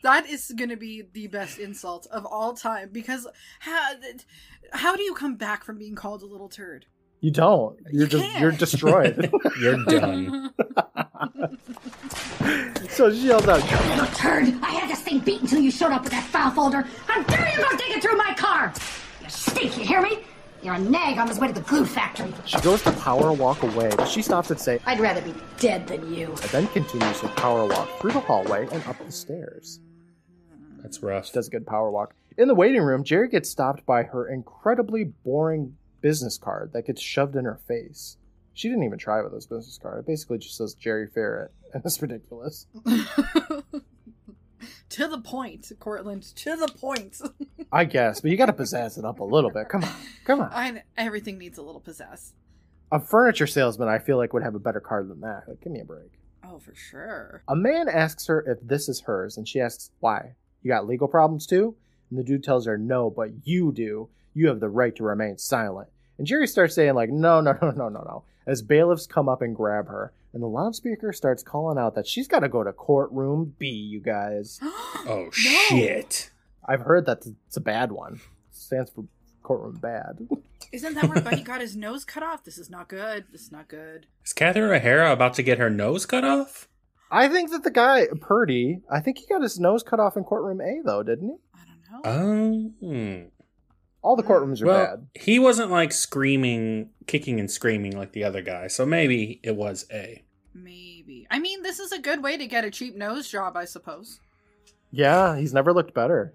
That is going to be the best insult of all time, because how do you come back from being called a little turd? You don't. You're destroyed. You're done. So she yells out, You little turd! I had this thing beat until you showed up with that file folder. How dare you go dig it through my car! You stink, you hear me? You're a nag on his way to the glue factory. She goes to power walk away, but she stops and say, I'd rather be dead than you. and then continues to power walk through the hallway and up the stairs. That's rough. She does a good power walk. In the waiting room, Jerry gets stopped by her incredibly boring business card that gets shoved in her face. She didn't even try with this business card. It basically just says Jerry Ferret, and it's ridiculous. To the point, Cortland. To the point. I guess, but you got to pizzazz it up a little bit. Come on. Everything needs a little pizzazz. A furniture salesman, I feel like, would have a better card than that. Like, give me a break. Oh, for sure. A man asks her if this is hers, and she asks, why? You got legal problems too? And the dude tells her, no, but you do. You have the right to remain silent. And Jerry starts saying, like, no, as bailiffs come up and grab her. And the loudspeaker starts calling out that she's got to go to courtroom B, you guys. Oh, shit. I've heard that it's a bad one. It stands for courtroom bad. Isn't that where Buddy got his nose cut off? This is not good. This is not good. Is Catherine O'Hara about to get her nose cut off? I think that the guy, Purdy, I think he got his nose cut off in courtroom A, though, didn't he? I don't know. All the courtrooms are bad. He wasn't like screaming, kicking and screaming like the other guy, so maybe it was A. Maybe. I mean, this is a good way to get a cheap nose job, I suppose. Yeah, he's never looked better.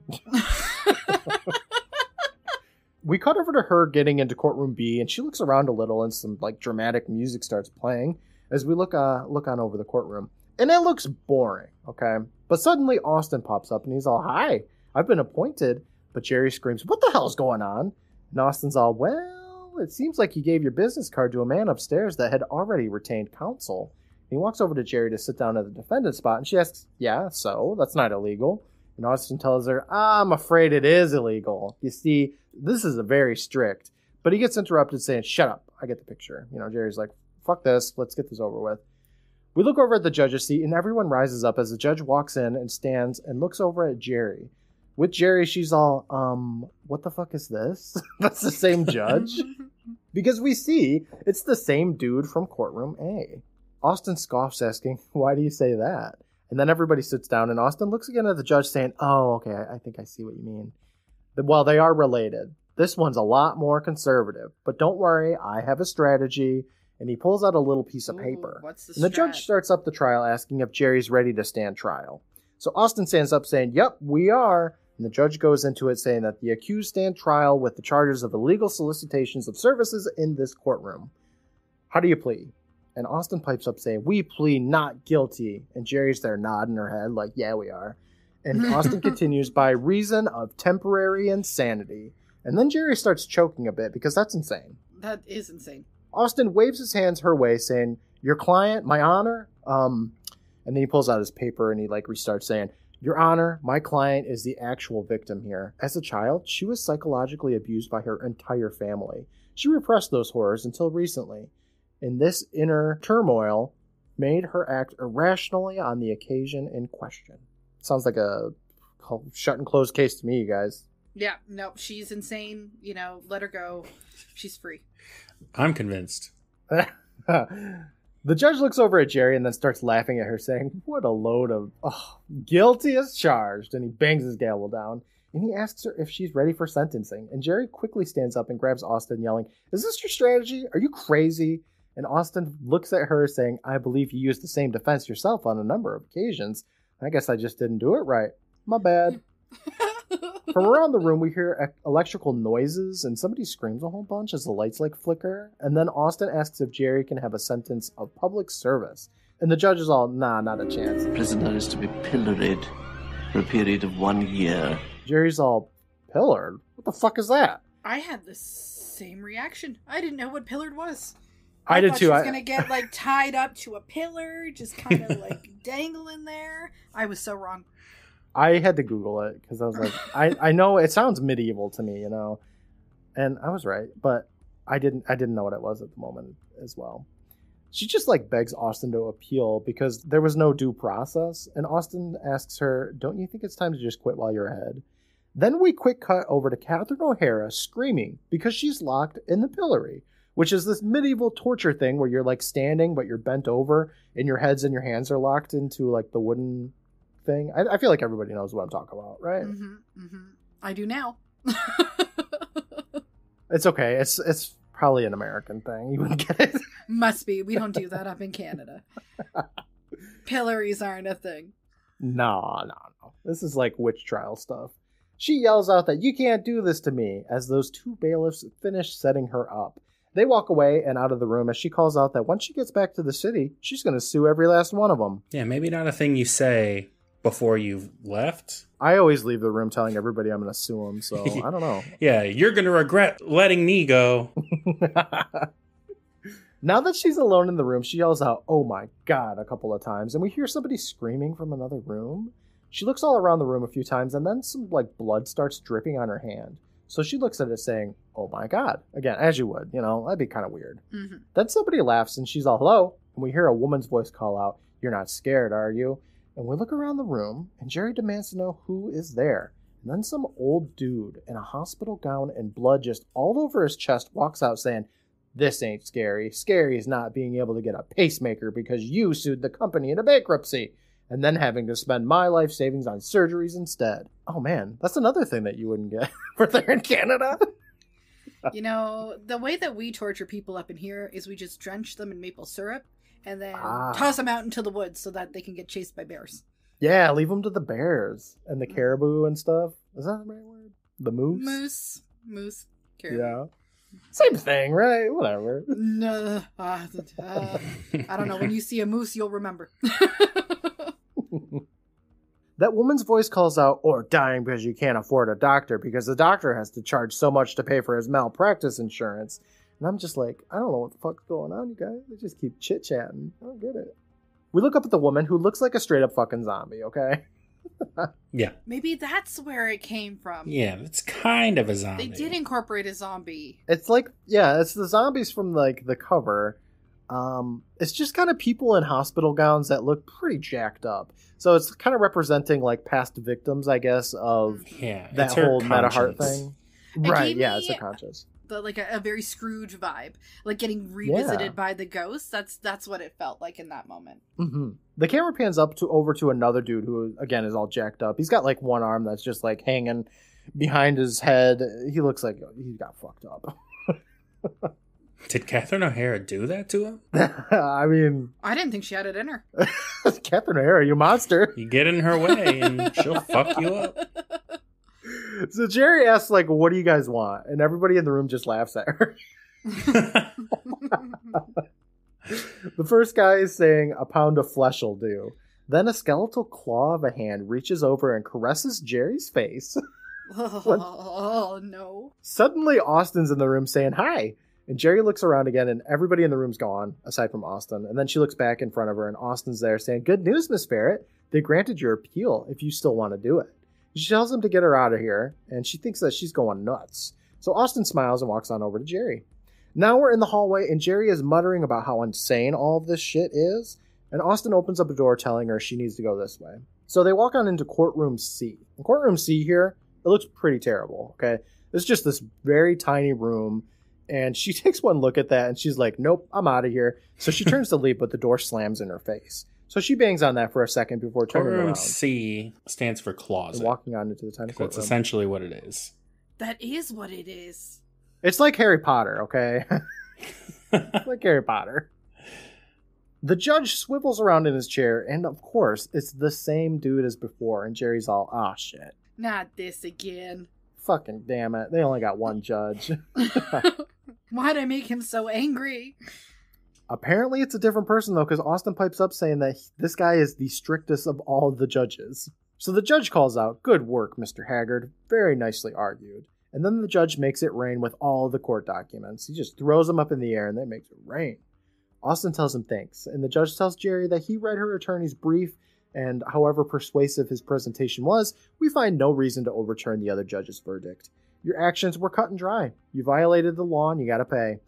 We cut over to her getting into courtroom B, and she looks around a little, and some like dramatic music starts playing. as we look on over the courtroom. And it looks boring, okay? But suddenly Austin pops up and he's all, "Hi, I've been appointed." But Jerry screams, "What the hell's going on?" And Austin's all, "Well, it seems like you gave your business card to a man upstairs that had already retained counsel." And he walks over to Jerry to sit down at the defendant's spot, and she asks, "Yeah, so? That's not illegal." And Austin tells her, "I'm afraid it is illegal. You see, this is a very strict." But he gets interrupted saying, "Shut up, I get the picture." Jerry's like, "Fuck this, let's get this over with." We look over at the judge's seat, and everyone rises up as the judge walks in and stands and looks over at Jerry. With Jerry, she's all, what the fuck is this? That's the same judge? Because we see it's the same dude from courtroom A. Austin scoffs, asking, "Why do you say that?" And then everybody sits down, and Austin looks again at the judge, saying, "Oh, okay, I think I see what you mean." Well, they are related. This one's a lot more conservative. But don't worry, I have a strategy. And he pulls out a little piece of paper. And the judge starts up the trial, asking if Jerry's ready to stand trial. So Austin stands up saying, "Yep, we are." And the judge goes into it saying that the accused stand trial with the charges of illegal solicitations of services in this courtroom. "How do you plead?" And Austin pipes up saying, "We plead not guilty." And Jerry's there nodding her head like, "Yeah, we are." And Austin continues, "By reason of temporary insanity." And then Jerry starts choking a bit because that's insane. That is insane. Austin waves his hands her way, saying, "Your client, my honor." And then he pulls out his paper and he restarts saying, "Your honor, my client is the actual victim here. As a child, she was psychologically abused by her entire family. She repressed those horrors until recently. And this inner turmoil made her act irrationally on the occasion in question." Sounds like a shut and closed case to me, you guys. Yeah, no, she's insane. Let her go. She's free. I'm convinced. The judge looks over at Jerry and then starts laughing at her, saying, "What a load of guilty as charged." And he bangs his gavel down. And he asks her if she's ready for sentencing. And Jerry quickly stands up and grabs Austin, yelling, "Is this your strategy? Are you crazy?" And Austin looks at her, saying, "I believe you used the same defense yourself on a number of occasions. I guess I just didn't do it right. My bad." From around the room, we hear electrical noises, and somebody screams a whole bunch as the lights flicker. And then Austin asks if Jerry can have a sentence of public service. And the judge is all, "Nah, not a chance." Prisoner is to be pilloried for a period of 1 year. Jerry's all, "Pillared? What the fuck is that?" I had the same reaction. I didn't know what pillared was. I did thought too. She was going to get tied up to a pillar, just kind of dangling there. I was so wrong. I had to Google it because I was like, I know it sounds medieval to me, and I was right, but I didn't know what it was at the moment as well. She just begs Austin to appeal because there was no due process, and Austin asks her, "Don't you think it's time to just quit while you're ahead?" Then we quick cut over to Catherine O'Hara screaming because she's locked in the pillory, which is this medieval torture thing where you're standing but you're bent over and your heads and your hands are locked into the wooden thing. I feel like everybody knows what I'm talking about, right? Mm-hmm, mm-hmm. I do now. It's okay. It's probably an American thing. You wouldn't get it. Must be. We don't do that up in Canada. Pillories aren't a thing. No. This is witch trial stuff. She yells out that "You can't do this to me" as those two bailiffs finish setting her up. They walk away and out of the room as she calls out that once she gets back to the city, she's going to sue every last one of them. Yeah, maybe not a thing you say before you've left. I always leave the room telling everybody I'm going to sue them, so I don't know. Yeah, you're going to regret letting me go. Now that she's alone in the room, she yells out, "Oh my God," a couple of times, and we hear somebody screaming from another room. She looks all around the room a few times, and then some blood starts dripping on her hand. So she looks at it saying, "Oh my God." Again, as you would, that'd be kind of weird. Mm-hmm. Then somebody laughs, and she's all, "Hello?" And we hear a woman's voice call out, "You're not scared, are you?" And we look around the room, and Jerry demands to know who is there. And then some old dude in a hospital gown and blood just all over his chest walks out saying, "This ain't scary. Scary is not being able to get a pacemaker because you sued the company into bankruptcy, and then having to spend my life savings on surgeries instead." Oh man, that's another thing that you wouldn't get for there in Canada. The way that we torture people up in here is we just drench them in maple syrup and then toss them out into the woods so that they can get chased by bears. Yeah, leave them to the bears and the caribou and stuff. Is that the right word? The moose? Moose. Caribou. Yeah. Same thing, right? Whatever. No, I don't know. When you see a moose, you'll remember. That woman's voice calls out, or dying because you can't afford a doctor because the doctor has to charge so much to pay for his malpractice insurance. And I'm just like, I don't know what the fuck's going on, you guys. They just keep chit-chatting. I don't get it. We look up at the woman who looks like a straight-up fucking zombie, okay? Yeah. Maybe that's where it came from. Yeah, it's kind of a zombie. They did incorporate a zombie. It's like, yeah, it's the zombies from, like, the cover. It's just kind of people in hospital gowns that look pretty jacked up. So it's kind of representing, like, past victims, I guess, of that whole meta-heart thing. Right, yeah, it's a conscience. Like a very Scrooge vibe, like getting revisited by the ghost. That's what it felt like in that moment. Mm-hmm. The camera pans up over to another dude who again is all jacked up. He's got like one arm that's just like hanging behind his head. He looks like he got fucked up. Did Catherine O'Hara do that to him? I mean, I didn't think she had it in her. Catherine O'Hara, you monster! You get in her way and she'll fuck you up. So Jerry asks, like, what do you guys want? And everybody in the room just laughs at her. The first guy is saying a pound of flesh will do. Then a skeletal claw of a hand reaches over and caresses Jerry's face. Oh, no. Suddenly, Austin's in the room saying hi. And Jerry looks around again, and everybody in the room's gone, aside from Austin. And then she looks back in front of her, and Austin's there saying, good news, Miss Barrett. They granted your appeal if you still want to do it. She tells him to get her out of here, and she thinks that she's going nuts. So Austin smiles and walks on over to Jerry. Now we're in the hallway, and Jerry is muttering about how insane all of this shit is, and Austin opens up a door telling her she needs to go this way. So they walk on into courtroom C. In courtroom C here, it looks pretty terrible, okay? It's just this very tiny room, and she takes one look at that, and she's like, nope, I'm out of here. So she turns to leave, but the door slams in her face. So she bangs on that for a second before turning around. Courtroom C stands for closet. And walking on into the tiny courtroom. That's essentially what it is. That is what it is. It's like Harry Potter, okay? Like Harry Potter. The judge swivels around in his chair, and of course, it's the same dude as before, and Jerry's all, ah, shit. Not this again. Fucking damn it. They only got one judge. Why'd I make him so angry? Apparently it's a different person, though, because Austin pipes up saying that this guy is the strictest of all the judges. So the judge calls out, good work, Mr. Haggard. Very nicely argued. And then the judge makes it rain with all the court documents. He just throws them up in the air, and that makes it rain. Austin tells him thanks, and the judge tells Jerry that he read her attorney's brief, and however persuasive his presentation was, we find no reason to overturn the other judge's verdict. Your actions were cut and dry. You violated the law, and you gotta pay.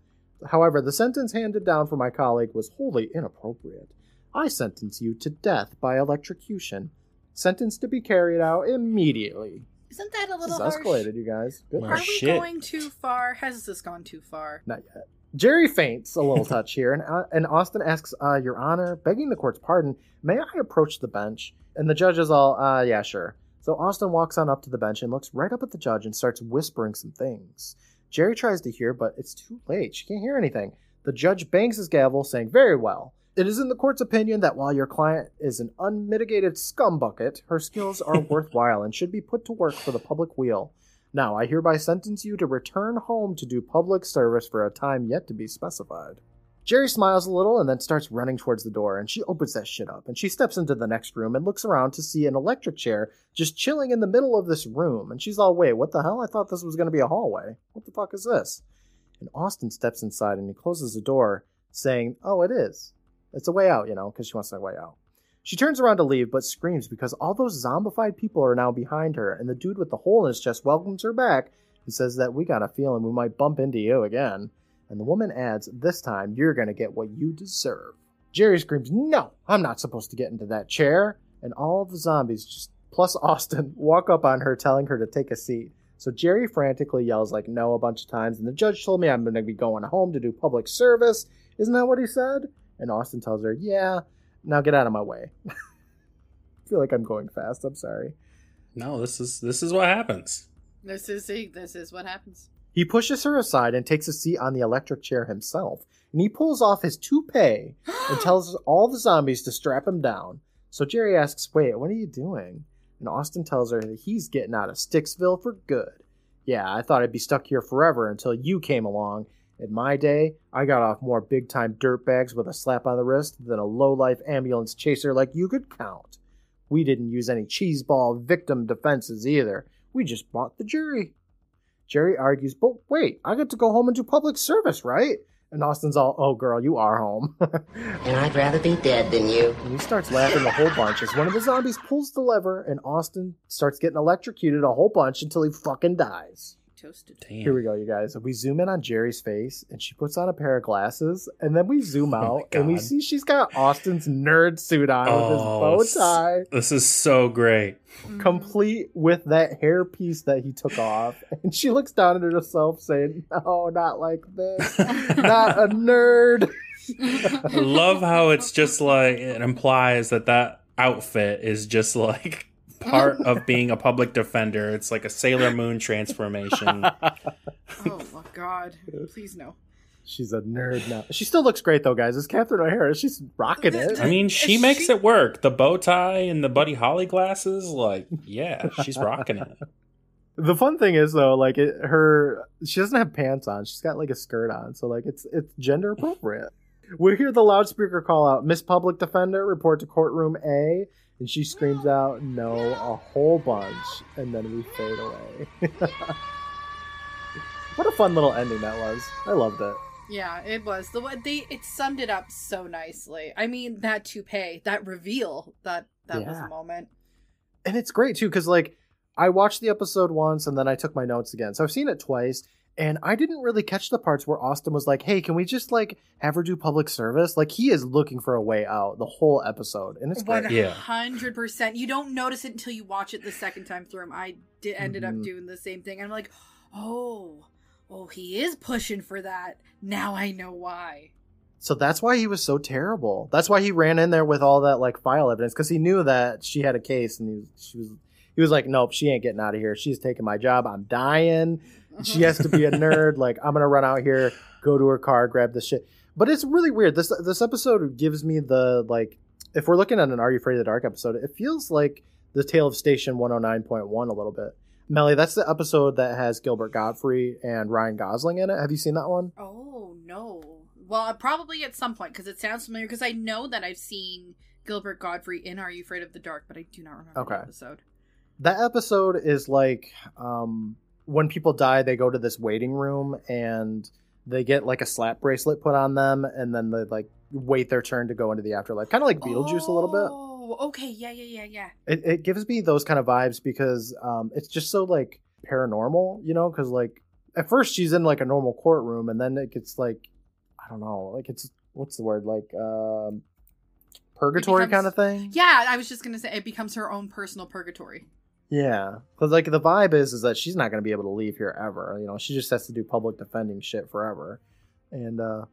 However, the sentence handed down for my colleague was wholly inappropriate. I sentence you to death by electrocution. Sentence to be carried out immediately. Isn't that a little This harsh? escalated, you guys. Good. Are we going too far? Has this gone too far? Not yet. Jerry faints a little touch here, and Austin asks, Your Honor, begging the court's pardon, may I approach the bench? And the judge is all, yeah, sure. So Austin walks on up to the bench and looks right up at the judge and starts whispering some things. Jerry tries to hear, but it's too late. She can't hear anything. The judge bangs his gavel, saying, very well. It is in the court's opinion that while your client is an unmitigated scumbucket, her skills are worthwhile and should be put to work for the public weal. Now, I hereby sentence you to return home to do public service for a time yet to be specified. Jerry smiles a little and then starts running towards the door, and she opens that shit up, and she steps into the next room and looks around to see an electric chair just chilling in the middle of this room, and she's all, wait, what the hell? I thought this was going to be a hallway. What the fuck is this? And Austin steps inside and he closes the door, saying, oh, it is. It's a way out, you know, because she wants a way out. She turns around to leave, but screams because all those zombified people are now behind her, and the dude with the hole in his chest welcomes her back and says that we got a feeling we might bump into you again. And the woman adds, this time you're going to get what you deserve. Jerry screams, no, I'm not supposed to get into that chair. And all of the zombies, just plus Austin, walk up on her telling her to take a seat. So Jerry frantically yells like no a bunch of times, and the judge told me I'm going to be going home to do public service. Isn't that what he said? And Austin tells her, yeah, now get out of my way. I feel like I'm going fast. I'm sorry. No, this is what happens. This is what happens. He pushes her aside and takes a seat on the electric chair himself. And he pulls off his toupee and tells all the zombies to strap him down. So Jerry asks, wait, what are you doing? And Austin tells her that he's getting out of Sticksville for good. Yeah, I thought I'd be stuck here forever until you came along. In my day, I got off more big-time dirtbags with a slap on the wrist than a low-life ambulance chaser like you could count. We didn't use any cheeseball victim defenses either. We just bought the jury. Jerry argues, but wait, I get to go home and do public service, right? And Austin's all, oh, girl, you are home. And I'd rather be dead than you. And he starts laughing a whole bunch as one of the zombies pulls the lever and Austin starts getting electrocuted a whole bunch until he fucking dies. Toasted. Damn. Here we go, you guys. We zoom in on Jerry's face, and she puts on a pair of glasses, and then we zoom out, and we see she's got Austin's nerd suit on with his bow tie. This is so great. Complete with that hair piece that he took off. And she looks down at herself saying, no, not like this. Not a nerd. I love how it's just like, it implies that outfit is just like part of being a public defender. It's like a Sailor Moon transformation. Oh my god. Please no. She's a nerd now. She still looks great though, guys. It's Catherine O'Hara. She's rocking it. I mean, she makes it work. The bow tie and the Buddy Holly glasses, like, yeah, she's rocking it. The fun thing is though, like she doesn't have pants on. She's got like a skirt on, so like it's gender appropriate. We hear the loudspeaker call out, Miss Public Defender, report to courtroom A. And she screams out, no, a whole bunch. And then we fade away. What a fun little ending that was. I loved it. Yeah, it was. It summed it up so nicely. I mean, that toupee, that reveal, that was a moment. And it's great, too, because, like, I watched the episode once and then I took my notes again. So I've seen it twice. And I didn't really catch the parts where Austin was like, hey, can we just, like, have her do public service? Like, he is looking for a way out the whole episode. And it's great. 100%. You don't notice it until you watch it the second time through him. I ended up doing the same thing. I'm like, oh, he is pushing for that. Now I know why. So that's why he was so terrible. That's why he ran in there with all that, like, file evidence. Because he knew that she had a case. And he was like, nope, she ain't getting out of here. She's taking my job. I'm dying. She has to be a nerd. Like, I'm going to run out here, go to her car, grab this shit. But it's really weird. This episode gives me the, like, if we're looking at an Are You Afraid of the Dark episode, it feels like the Tale of Station 109.1 a little bit. Melly, that's the episode that has Gilbert Gottfried and Ryan Gosling in it. Have you seen that one? Oh, no. Well, probably at some point, because it sounds familiar, because I know that I've seen Gilbert Gottfried in Are You Afraid of the Dark, but I do not remember the episode. That episode is like... when people die, they go to this waiting room and they get like a slap bracelet put on them, and then they like wait their turn to go into the afterlife. Kind of like Beetlejuice a little bit. Oh, okay. Yeah. It gives me those kind of vibes because it's just so like paranormal, you know, because like at first she's in like a normal courtroom and then it gets like, I don't know, like it's, what's the word? Like purgatory kind of thing. Yeah, I was just going to say it becomes her own personal purgatory. Yeah, because like the vibe is that she's not going to be able to leave here ever. You know, she just has to do public defending shit forever. And I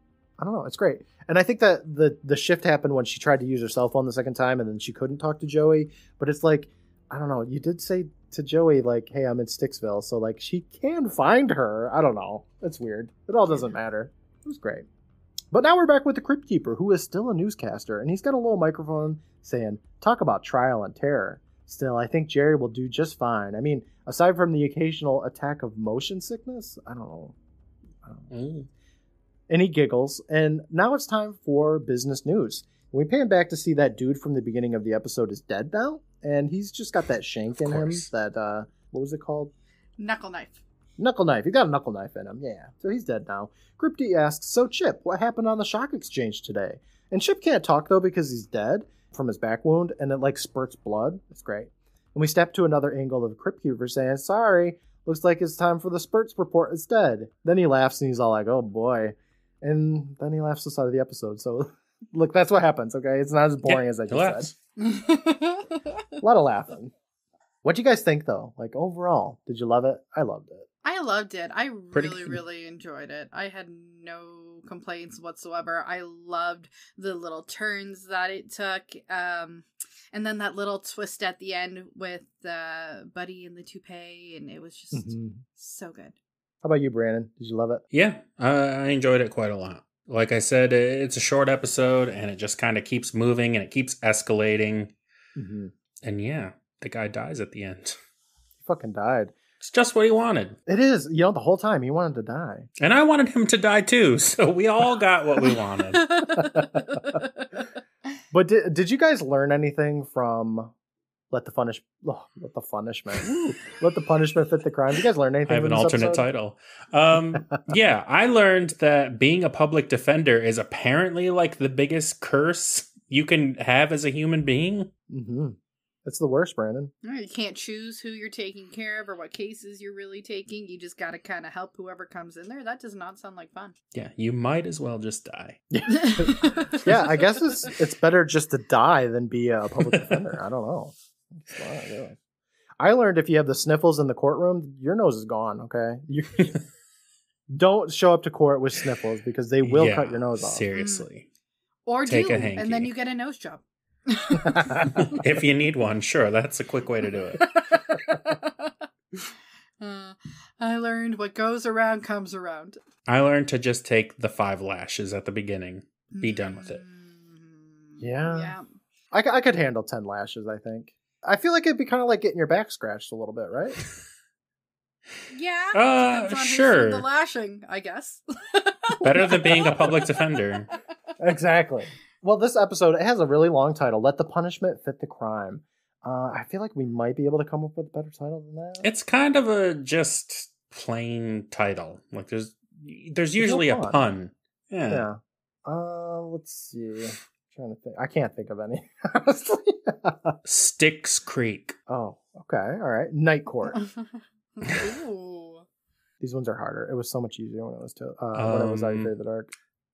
don't know, it's great. And I think that the shift happened when she tried to use her cell phone the second time, and then she couldn't talk to Joey. But it's like, I don't know. You did say to Joey like, "Hey, I'm in Sticksville," so like she can find her. I don't know. It's weird. It all doesn't matter. It was great. But now we're back with the Crypt Keeper, who is still a newscaster, and he's got a little microphone saying, "Talk about trial and terror." Still, I think Jerry will do just fine. I mean, aside from the occasional attack of motion sickness, I don't know. And he giggles. And now it's time for business news. We pan back to see that dude from the beginning of the episode is dead now. And he's just got that shank in him. That, what was it called? Knuckle knife. Knuckle knife. He got a knuckle knife in him. Yeah. So he's dead now. Crypty asks, so Chip, what happened on the shock exchange today? And Chip can't talk, though, because he's dead from his back wound, and it like spurts blood. It's great. And we step to another angle of the Crypt Keeper saying, sorry, looks like it's time for the spurts report instead. Then he laughs and he's all like, oh boy. And then he laughs us out of the episode. So look, that's what happens, okay? It's not as boring as I just said. A lot of laughing. What do you guys think though? Like overall, did you love it? I loved it. I loved it. I really enjoyed it. I had no complaints whatsoever. I loved the little turns that it took. And then that little twist at the end with Buddy and the toupee. And it was just so good. How about you, Brandon? Did you love it? Yeah, I enjoyed it quite a lot. Like I said, it's a short episode and it just kind of keeps moving and it keeps escalating. And yeah, the guy dies at the end. He fucking died. It's just what he wanted. It is. You know, the whole time he wanted to die. And I wanted him to die too, so we all got what we wanted. But did you guys learn anything from Let the punishment fit the crime? Did you guys learn anything? I have an alternate title. Yeah, I learned that being a public defender is apparently like the biggest curse you can have as a human being. Mm-hmm. It's the worst, Brandon. You can't choose who you're taking care of or what cases you're really taking. You just got to kind of help whoever comes in there. That does not sound like fun. Yeah, you might as well just die. Yeah, I guess it's better just to die than be a public defender. I don't know. I learned if you have the sniffles in the courtroom, your nose is gone, okay? You don't show up to court with sniffles because they will cut your nose off. Seriously. Or Take do, a hanky. and then you get a nose job. If you need one, sure, that's a quick way to do it. I learned what goes around comes around. I learned to just take the 5 lashes at the beginning. Be done with it. Yeah. I could handle 10 lashes, I think. I feel like it'd be kind of like getting your back scratched a little bit, right? Yeah. Depends on who's sure. doing the lashing, I guess. Better than being a public defender. Exactly. Well, this episode, it has a really long title. Let the punishment fit the crime. I feel like we might be able to come up with a better title than that. It's kind of a just plain title. Like there's usually a pun. Yeah. Let's see. I'm trying to think. I can't think of any. Honestly. Styx Creek. Oh, okay. All right. Night Court. Ooh. These ones are harder. It was so much easier when it was when it was Out of the Dark.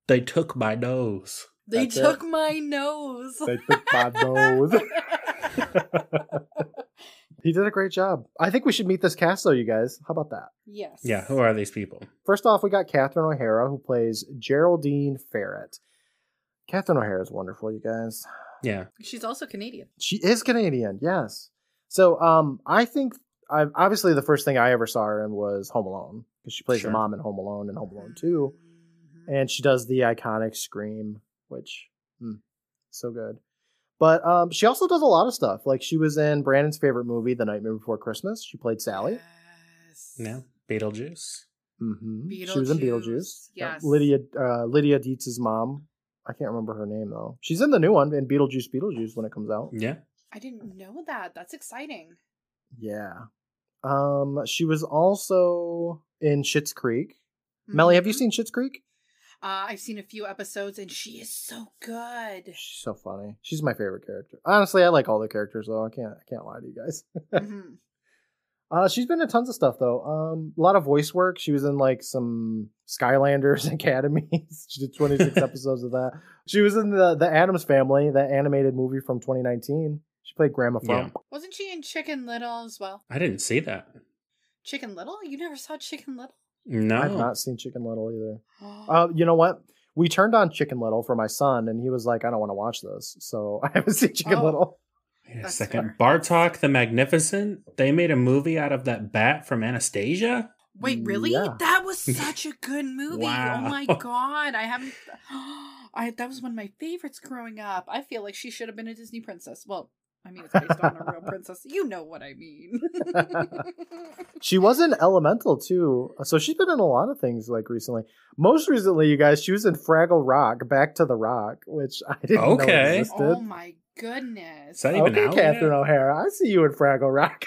They took my nose. They took my nose. They took my nose. He did a great job. I think we should meet this cast, though, you guys. How about that? Yes. Yeah, who are these people? First off, we got Catherine O'Hara, who plays Geraldine Ferret. Catherine O'Hara is wonderful, you guys. Yeah. She's also Canadian. She is Canadian, yes. So I think, obviously, the first thing I ever saw her in was Home Alone, because she plays the mom in Home Alone and Home Alone 2. And she does the iconic scream, which, so good. But she also does a lot of stuff. Like, she was in Brandon's favorite movie, The Nightmare Before Christmas. She played Sally. Yes. Yeah. Beetlejuice. Mm-hmm. She was in Beetlejuice. Yes. Lydia Dietz's mom. I can't remember her name, though. She's in the new one, in Beetlejuice when it comes out. Yeah. I didn't know that. That's exciting. Yeah. She was also in Schitt's Creek. Melly, have you seen Schitt's Creek? I've seen a few episodes, and she is so good. She's so funny. She's my favorite character. Honestly, I like all the characters, though. I can't lie to you guys. She's been in tons of stuff, though. A lot of voice work. She was in like some Skylanders Academies. She did 26 episodes of that. She was in the Addams Family, that animated movie from 2019. She played Grandma Frump. Wasn't she in Chicken Little as well? I didn't see that. Chicken Little? You never saw Chicken Little? No. I've not seen Chicken Little either. You know what? We turned on Chicken Little for my son, and he was like, I don't want to watch this. So I haven't seen Chicken Little. Wait a second. Bartok the Magnificent? They made a movie out of that bat from Anastasia? Wait, really? Yeah. That was such a good movie. Wow. Oh my god. I haven't... that was one of my favorites growing up. I feel like she should have been a Disney princess. Well, I mean, it's based on a real princess. You know what I mean. She was in Elemental, too. So she's been in a lot of things, like, recently. Most recently, you guys, she was in Fraggle Rock, Back to the Rock, which I didn't know existed. Oh, my goodness. Is that even out Catherine yet? O'Hara. I see you in Fraggle Rock.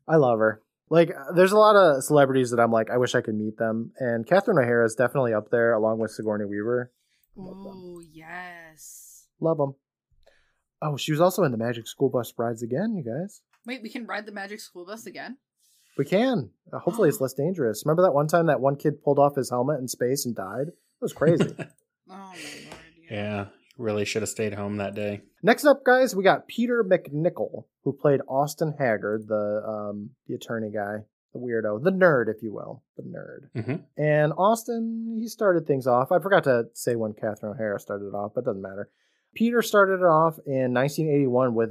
I love her. Like, there's a lot of celebrities that I'm like, I wish I could meet them. And Catherine O'Hara is definitely up there, along with Sigourney Weaver. Oh, yes. Love them. Oh, she was also in the Magic School Bus Rides again, you guys. Wait, we can ride the Magic School Bus again? We can. Hopefully it's less dangerous. Remember that one time that one kid pulled off his helmet in space and died? It was crazy. Oh, my Lord. Yeah, really should have stayed home that day. Next up, guys, we got Peter McNichol, who played Austin Haggard, the attorney guy, the weirdo, the nerd, if you will, the nerd. Mm-hmm. And Austin, he started things off. I forgot to say when Catherine O'Hara started it off, but it doesn't matter. Peter started it off in 1981 with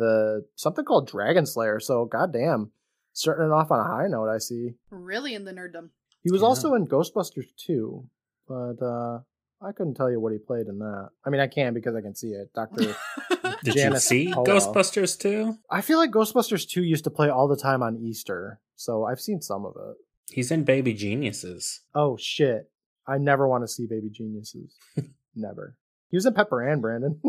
something called Dragon Slayer. So, goddamn, starting it off on a high note, I see. Really in the nerddom. He was also in Ghostbusters 2, but I couldn't tell you what he played in that. I mean, I can because I can see it. Dr. Did Janice you see Howell. Ghostbusters 2? I feel like Ghostbusters 2 used to play all the time on Easter, so I've seen some of it. He's in Baby Geniuses. Oh, shit. I never want to see Baby Geniuses. Never. He was in Pepper Ann, Brandon.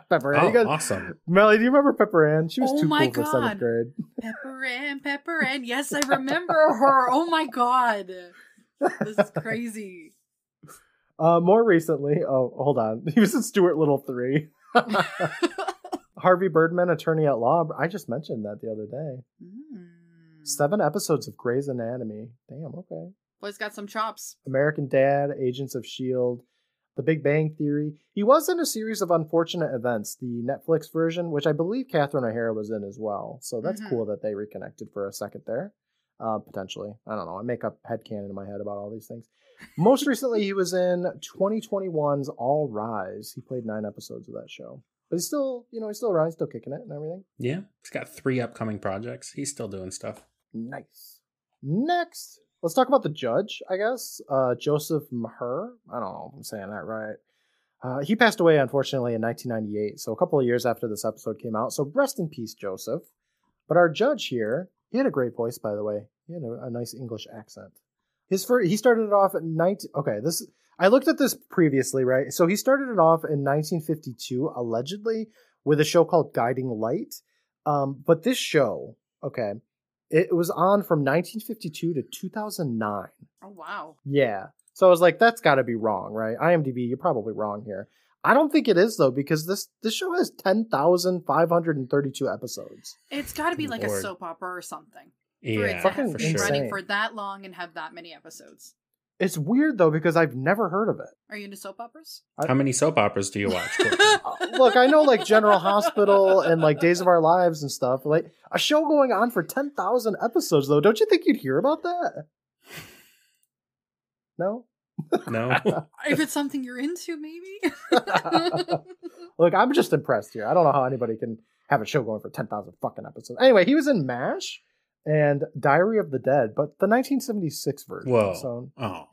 Pepper Ann. Oh, awesome. Melly, do you remember Pepper Ann? She was Oh too my cool for God. 7th grade. Pepper Ann. Yes, I remember her. Oh my God. This is crazy. More recently, hold on. He was in Stuart Little 3. Harvey Birdman, attorney at law. I just mentioned that the other day. 7 episodes of Grey's Anatomy. Damn, okay. Boy's got some chops. American Dad, Agents of S.H.I.E.L.D., The Big Bang Theory. He was in a series of unfortunate events, the Netflix version, which I believe Catherine O'Hara was in as well. So that's cool that they reconnected for a second there. Potentially. I don't know. I make up headcanon in my head about all these things. Most recently, he was in 2021's All Rise. He played 9 episodes of that show. But he's still, he's still around, still kicking it and everything. Yeah. He's got 3 upcoming projects. He's still doing stuff. Nice. Next, let's talk about the judge, I guess. Joseph Maher. I don't know if I'm saying that right. He passed away, unfortunately, in 1998. So a couple of years after this episode came out. So rest in peace, Joseph. But our judge here, he had a great voice, by the way. He had a nice English accent. He started it off at I looked at this previously, right? So he started it off in 1952, allegedly, with a show called Guiding Light. But this show, okay, it was on from 1952 to 2009. Oh, wow. Yeah. So I was like, that's got to be wrong, right? IMDb, you're probably wrong here. I don't think it is, though, because this show has 10,532 episodes. It's got to be like a Lord. soap opera or something. Yeah, fucking for insane. running for that long and have that many episodes. It's weird, though, because I've never heard of it. Are you into soap operas? How many soap operas do you watch? Look, I know like General Hospital and like Days of Our Lives and stuff. Like a show going on for 10,000 episodes, though. Don't you think you'd hear about that? No? No. If it's something you're into, maybe. Look, I'm just impressed here. I don't know how anybody can have a show going for 10,000 fucking episodes. Anyway, he was in MASH and Diary of the Dead, but the 1976 version. Whoa. So, Oh,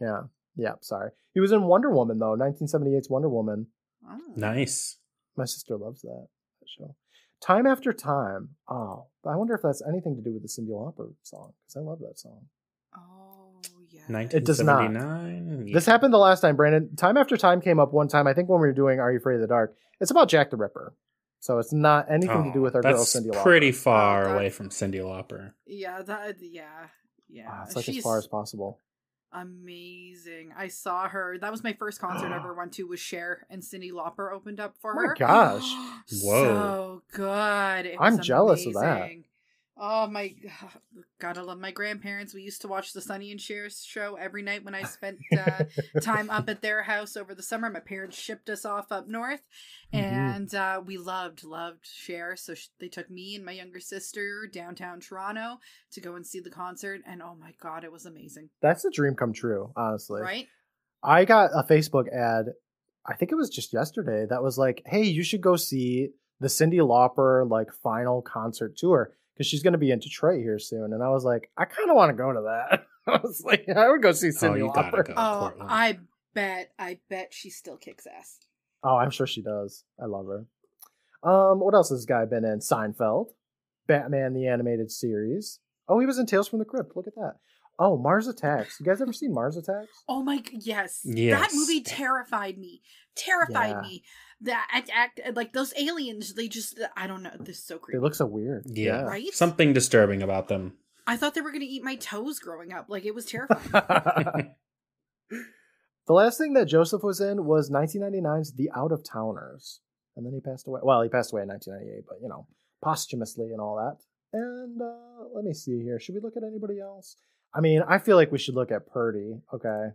yeah, sorry. He was in Wonder Woman, though, 1978's Wonder Woman. Oh. nice. My sister loves that show. Time After Time. Oh, I wonder if that's anything to do with the Cyndi Lauper song, because I love that song. Oh, yeah. 1979. It does not. Yeah. This happened the last time, Brandon. Time After Time came up one time, I think when we were doing Are You Afraid of the Dark? It's about Jack the Ripper. So it's not anything to do with our girl that's Cyndi Lauper. pretty far Oh, away from Cyndi Lauper. Yeah, yeah. It's like as far as possible. Amazing. I saw her. That was my first concert I ever went to, was Cher, and Cyndi Lauper opened up for Oh her. my gosh. Whoa. So good. It I'm was jealous of that. amazing. Oh my, gotta love my grandparents. We used to watch the Sonny and Cher show every night when I spent time up at their house over the summer. My parents shipped us off up north, and we loved Cher. So they took me and my younger sister downtown Toronto to go and see the concert, and oh my god, it was amazing. That's a dream come true, honestly. Right? I got a Facebook ad, I think it was just yesterday, that was like, hey, you should go see the Cyndi Lauper like final concert tour, because she's going to be in Detroit here soon. And I was like, I kind of want to go to that. I was like, I would go see Cyndi you gotta Lauper. go. Oh, Portland. I bet she still kicks ass. Oh, I'm sure she does. I love her. What else has this guy been in? Seinfeld, Batman the Animated Series. Oh, he was in Tales from the Crypt. Look at that. Oh, Mars Attacks. You guys ever seen Mars Attacks? Oh my, yes. Yes. That movie terrified me. Me. That act like those aliens, they just, I don't know. This is so creepy. They look so weird. Yeah. Right? Something disturbing about them. I thought they were going to eat my toes growing up. Like, it was terrifying. The last thing that Joseph was in was 1999's The Out of Towners. And then he passed away. Well, he passed away in 1998, but, posthumously and all that. And let me see here. Should we look at anybody else? I mean, I feel like we should look at Purdy. Okay.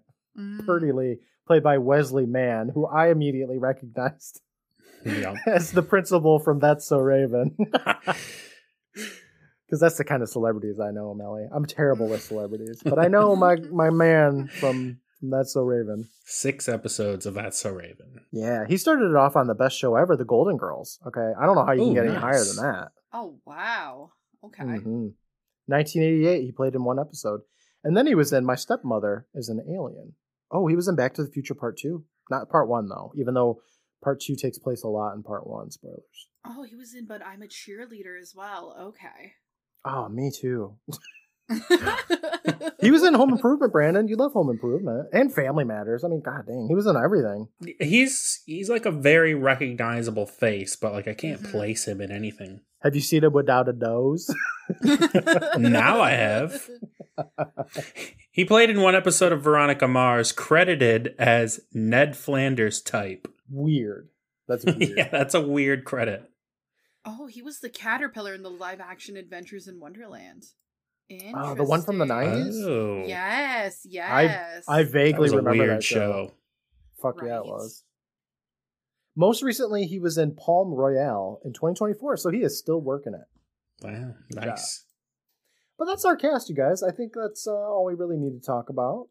Purdy Lee, played by Wesley Mann, who I immediately recognized as the principal from That's So Raven. Because that's the kind of celebrities I know, Melly. I'm terrible with celebrities, but I know my man from That's So Raven. 6 episodes of That's So Raven. Yeah, he started it off on the best show ever, The Golden Girls. Okay, I don't know how you can get any higher than that. Oh, wow. Okay. 1988, he played in 1 episode. And then he was in My Stepmother as an Alien. Oh, he was in Back to the Future Part 2. Not part 1, though, even though part 2 takes place a lot in part 1. Spoilers. Oh, he was in But I'm a Cheerleader as well. Okay. Oh, me too. He was in Home Improvement, Brandon. You love Home Improvement. And Family Matters. I mean, god dang, he was in everything. He's like a very recognizable face, but like I can't place him in anything. Have you seen him without a nose? Now I have. He played in one episode of Veronica Mars, credited as Ned Flanders type. Weird. That's weird. Yeah, that's a weird credit. Oh, he was the caterpillar in the live-action Adventures in Wonderland. Oh, the one from the 90s? Oh. Yes. I vaguely remember weird that show. Fuck right. Yeah, it was. Most recently, he was in Palm Royale in 2024, so he is still working it. Wow, nice. But that's our cast, you guys. I think that's all we really need to talk about.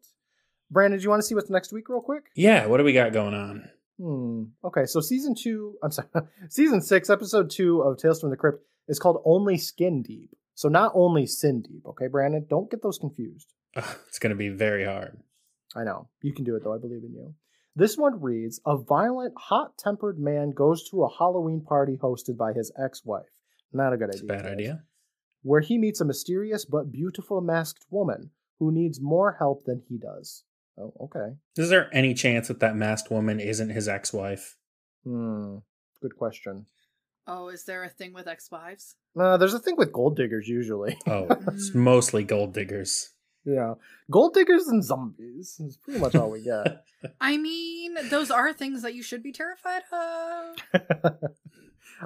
Brandon, do you want to see what's next week real quick? Yeah, what do we got going on? Okay, so season 6, episode 2 of Tales from the Crypt is called Only Skin Deep. So not only Sin Deep, okay, Brandon? Don't get those confused. It's going to be very hard. I know. You can do it, though. I believe in you. This one reads, a violent, hot-tempered man goes to a Halloween party hosted by his ex-wife. Not a good idea. Bad idea. Where he meets a mysterious but beautiful masked woman who needs more help than he does. Oh, okay. Is there any chance that masked woman isn't his ex-wife? Good question. Oh, is there a thing with ex-wives? There's a thing with gold diggers, usually. Oh, it's mostly gold diggers. Yeah. Gold diggers and zombies is pretty much all we get. I mean, those are things that you should be terrified of.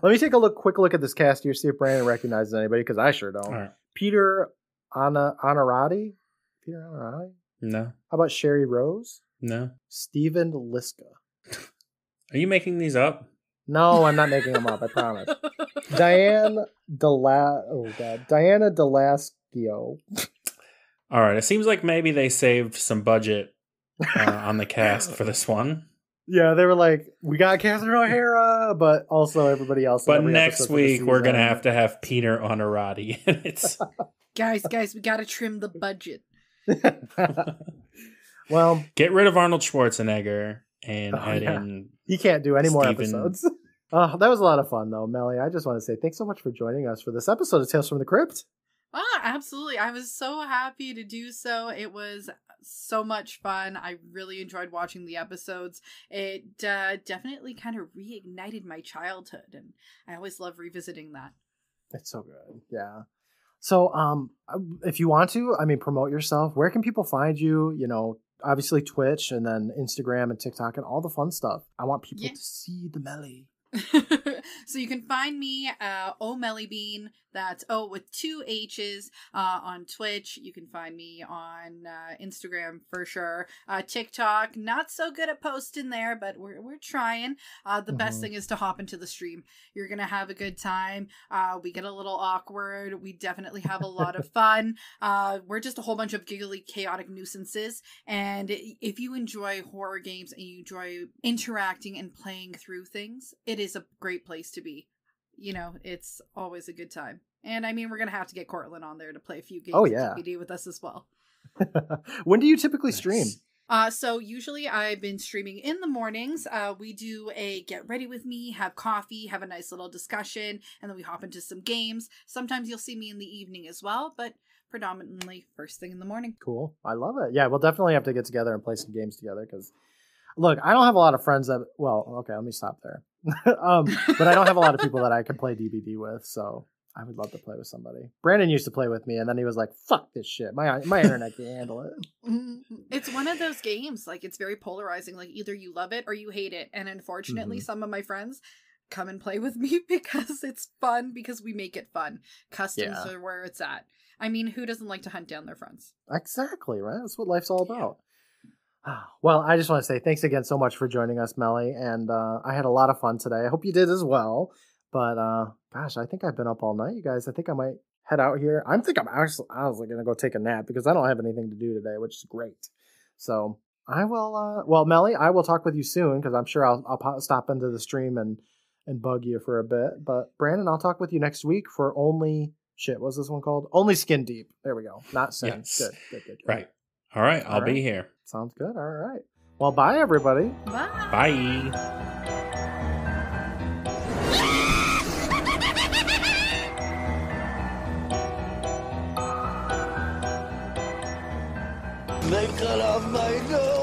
Let me take a quick look at this cast here, see if Brandon recognizes anybody, because I sure don't. All right. Peter Honorati? Peter Honorati? No. How about Sherry Rose? No. Stephen Liska. Are you making these up? No, I'm not making them up, I promise. Diana Delaskio. All right. It seems like maybe they saved some budget on the cast for this one. Yeah, they were like, we got Catherine O'Hara, but also everybody else. But next week, we're going to have Peter Honorati. It's Guys, we got to trim the budget. Well, get rid of Arnold Schwarzenegger and add in. He can't do any more Steven. episodes. That was a lot of fun, though, Melly. I just want to say thanks so much for joining us for this episode of Tales from the Crypt. Absolutely. I was so happy to do so. It was so much fun. I really enjoyed watching the episodes. It definitely kind of reignited my childhood, and I always love revisiting that. It's so good. Yeah. So, if you want to, promote yourself. Where can people find you? You know, obviously Twitch and then Instagram and TikTok and all the fun stuff. I want people to see the Melly. So you can find me, O'Mellybean. That's O with 2 H's, on Twitch. You can find me on Instagram for sure. TikTok, not so good at posting there, but we're trying. The best thing is to hop into the stream. You're gonna have a good time. We get a little awkward. We definitely have a lot of fun. We're just a whole bunch of giggly, chaotic nuisances. And if you enjoy horror games and you enjoy interacting and playing through things, it is a great place to be. You know, it's always a good time. And we're going to have to get Cortland on there to play a few games of DBD with us as well. When do you typically stream? So usually I've been streaming in the mornings. We do a get ready with me, have coffee, have a nice little discussion, and then we hop into some games. Sometimes you'll see me in the evening as well, but predominantly first thing in the morning. Cool. I love it. Yeah, we'll definitely have to get together and play some games together because, look, I don't have a lot of friends that, well, okay, let me stop there. But I don't have a lot of people that I can play DBD with, so I would love to play with somebody. Brandon used to play with me, and then he was like, fuck this shit. My internet can't handle it. It's one of those games. Like, it's very polarizing. Like, either you love it or you hate it. And unfortunately, some of my friends come and play with me because it's fun, because we make it fun. Customs are where it's at. Who doesn't like to hunt down their friends? Exactly, right? That's what life's all about. Well, I just want to say thanks again so much for joining us, Melly, and I had a lot of fun today. I hope you did as well. But gosh, I think I've been up all night, you guys. I think I might head out here. I'm honestly gonna go take a nap because I don't have anything to do today, which is great. So I will. Well, Melly, I will talk with you soon because I'm sure I'll stop into the stream and bug you for a bit. But Brandon, I'll talk with you next week for Only What's this one called? Only Skin Deep. There we go. Not Sin. Yes. Good. Right. All right. I'll be here. Sounds good. All right. Well, bye, everybody. Bye. Bye. They cut off my nose.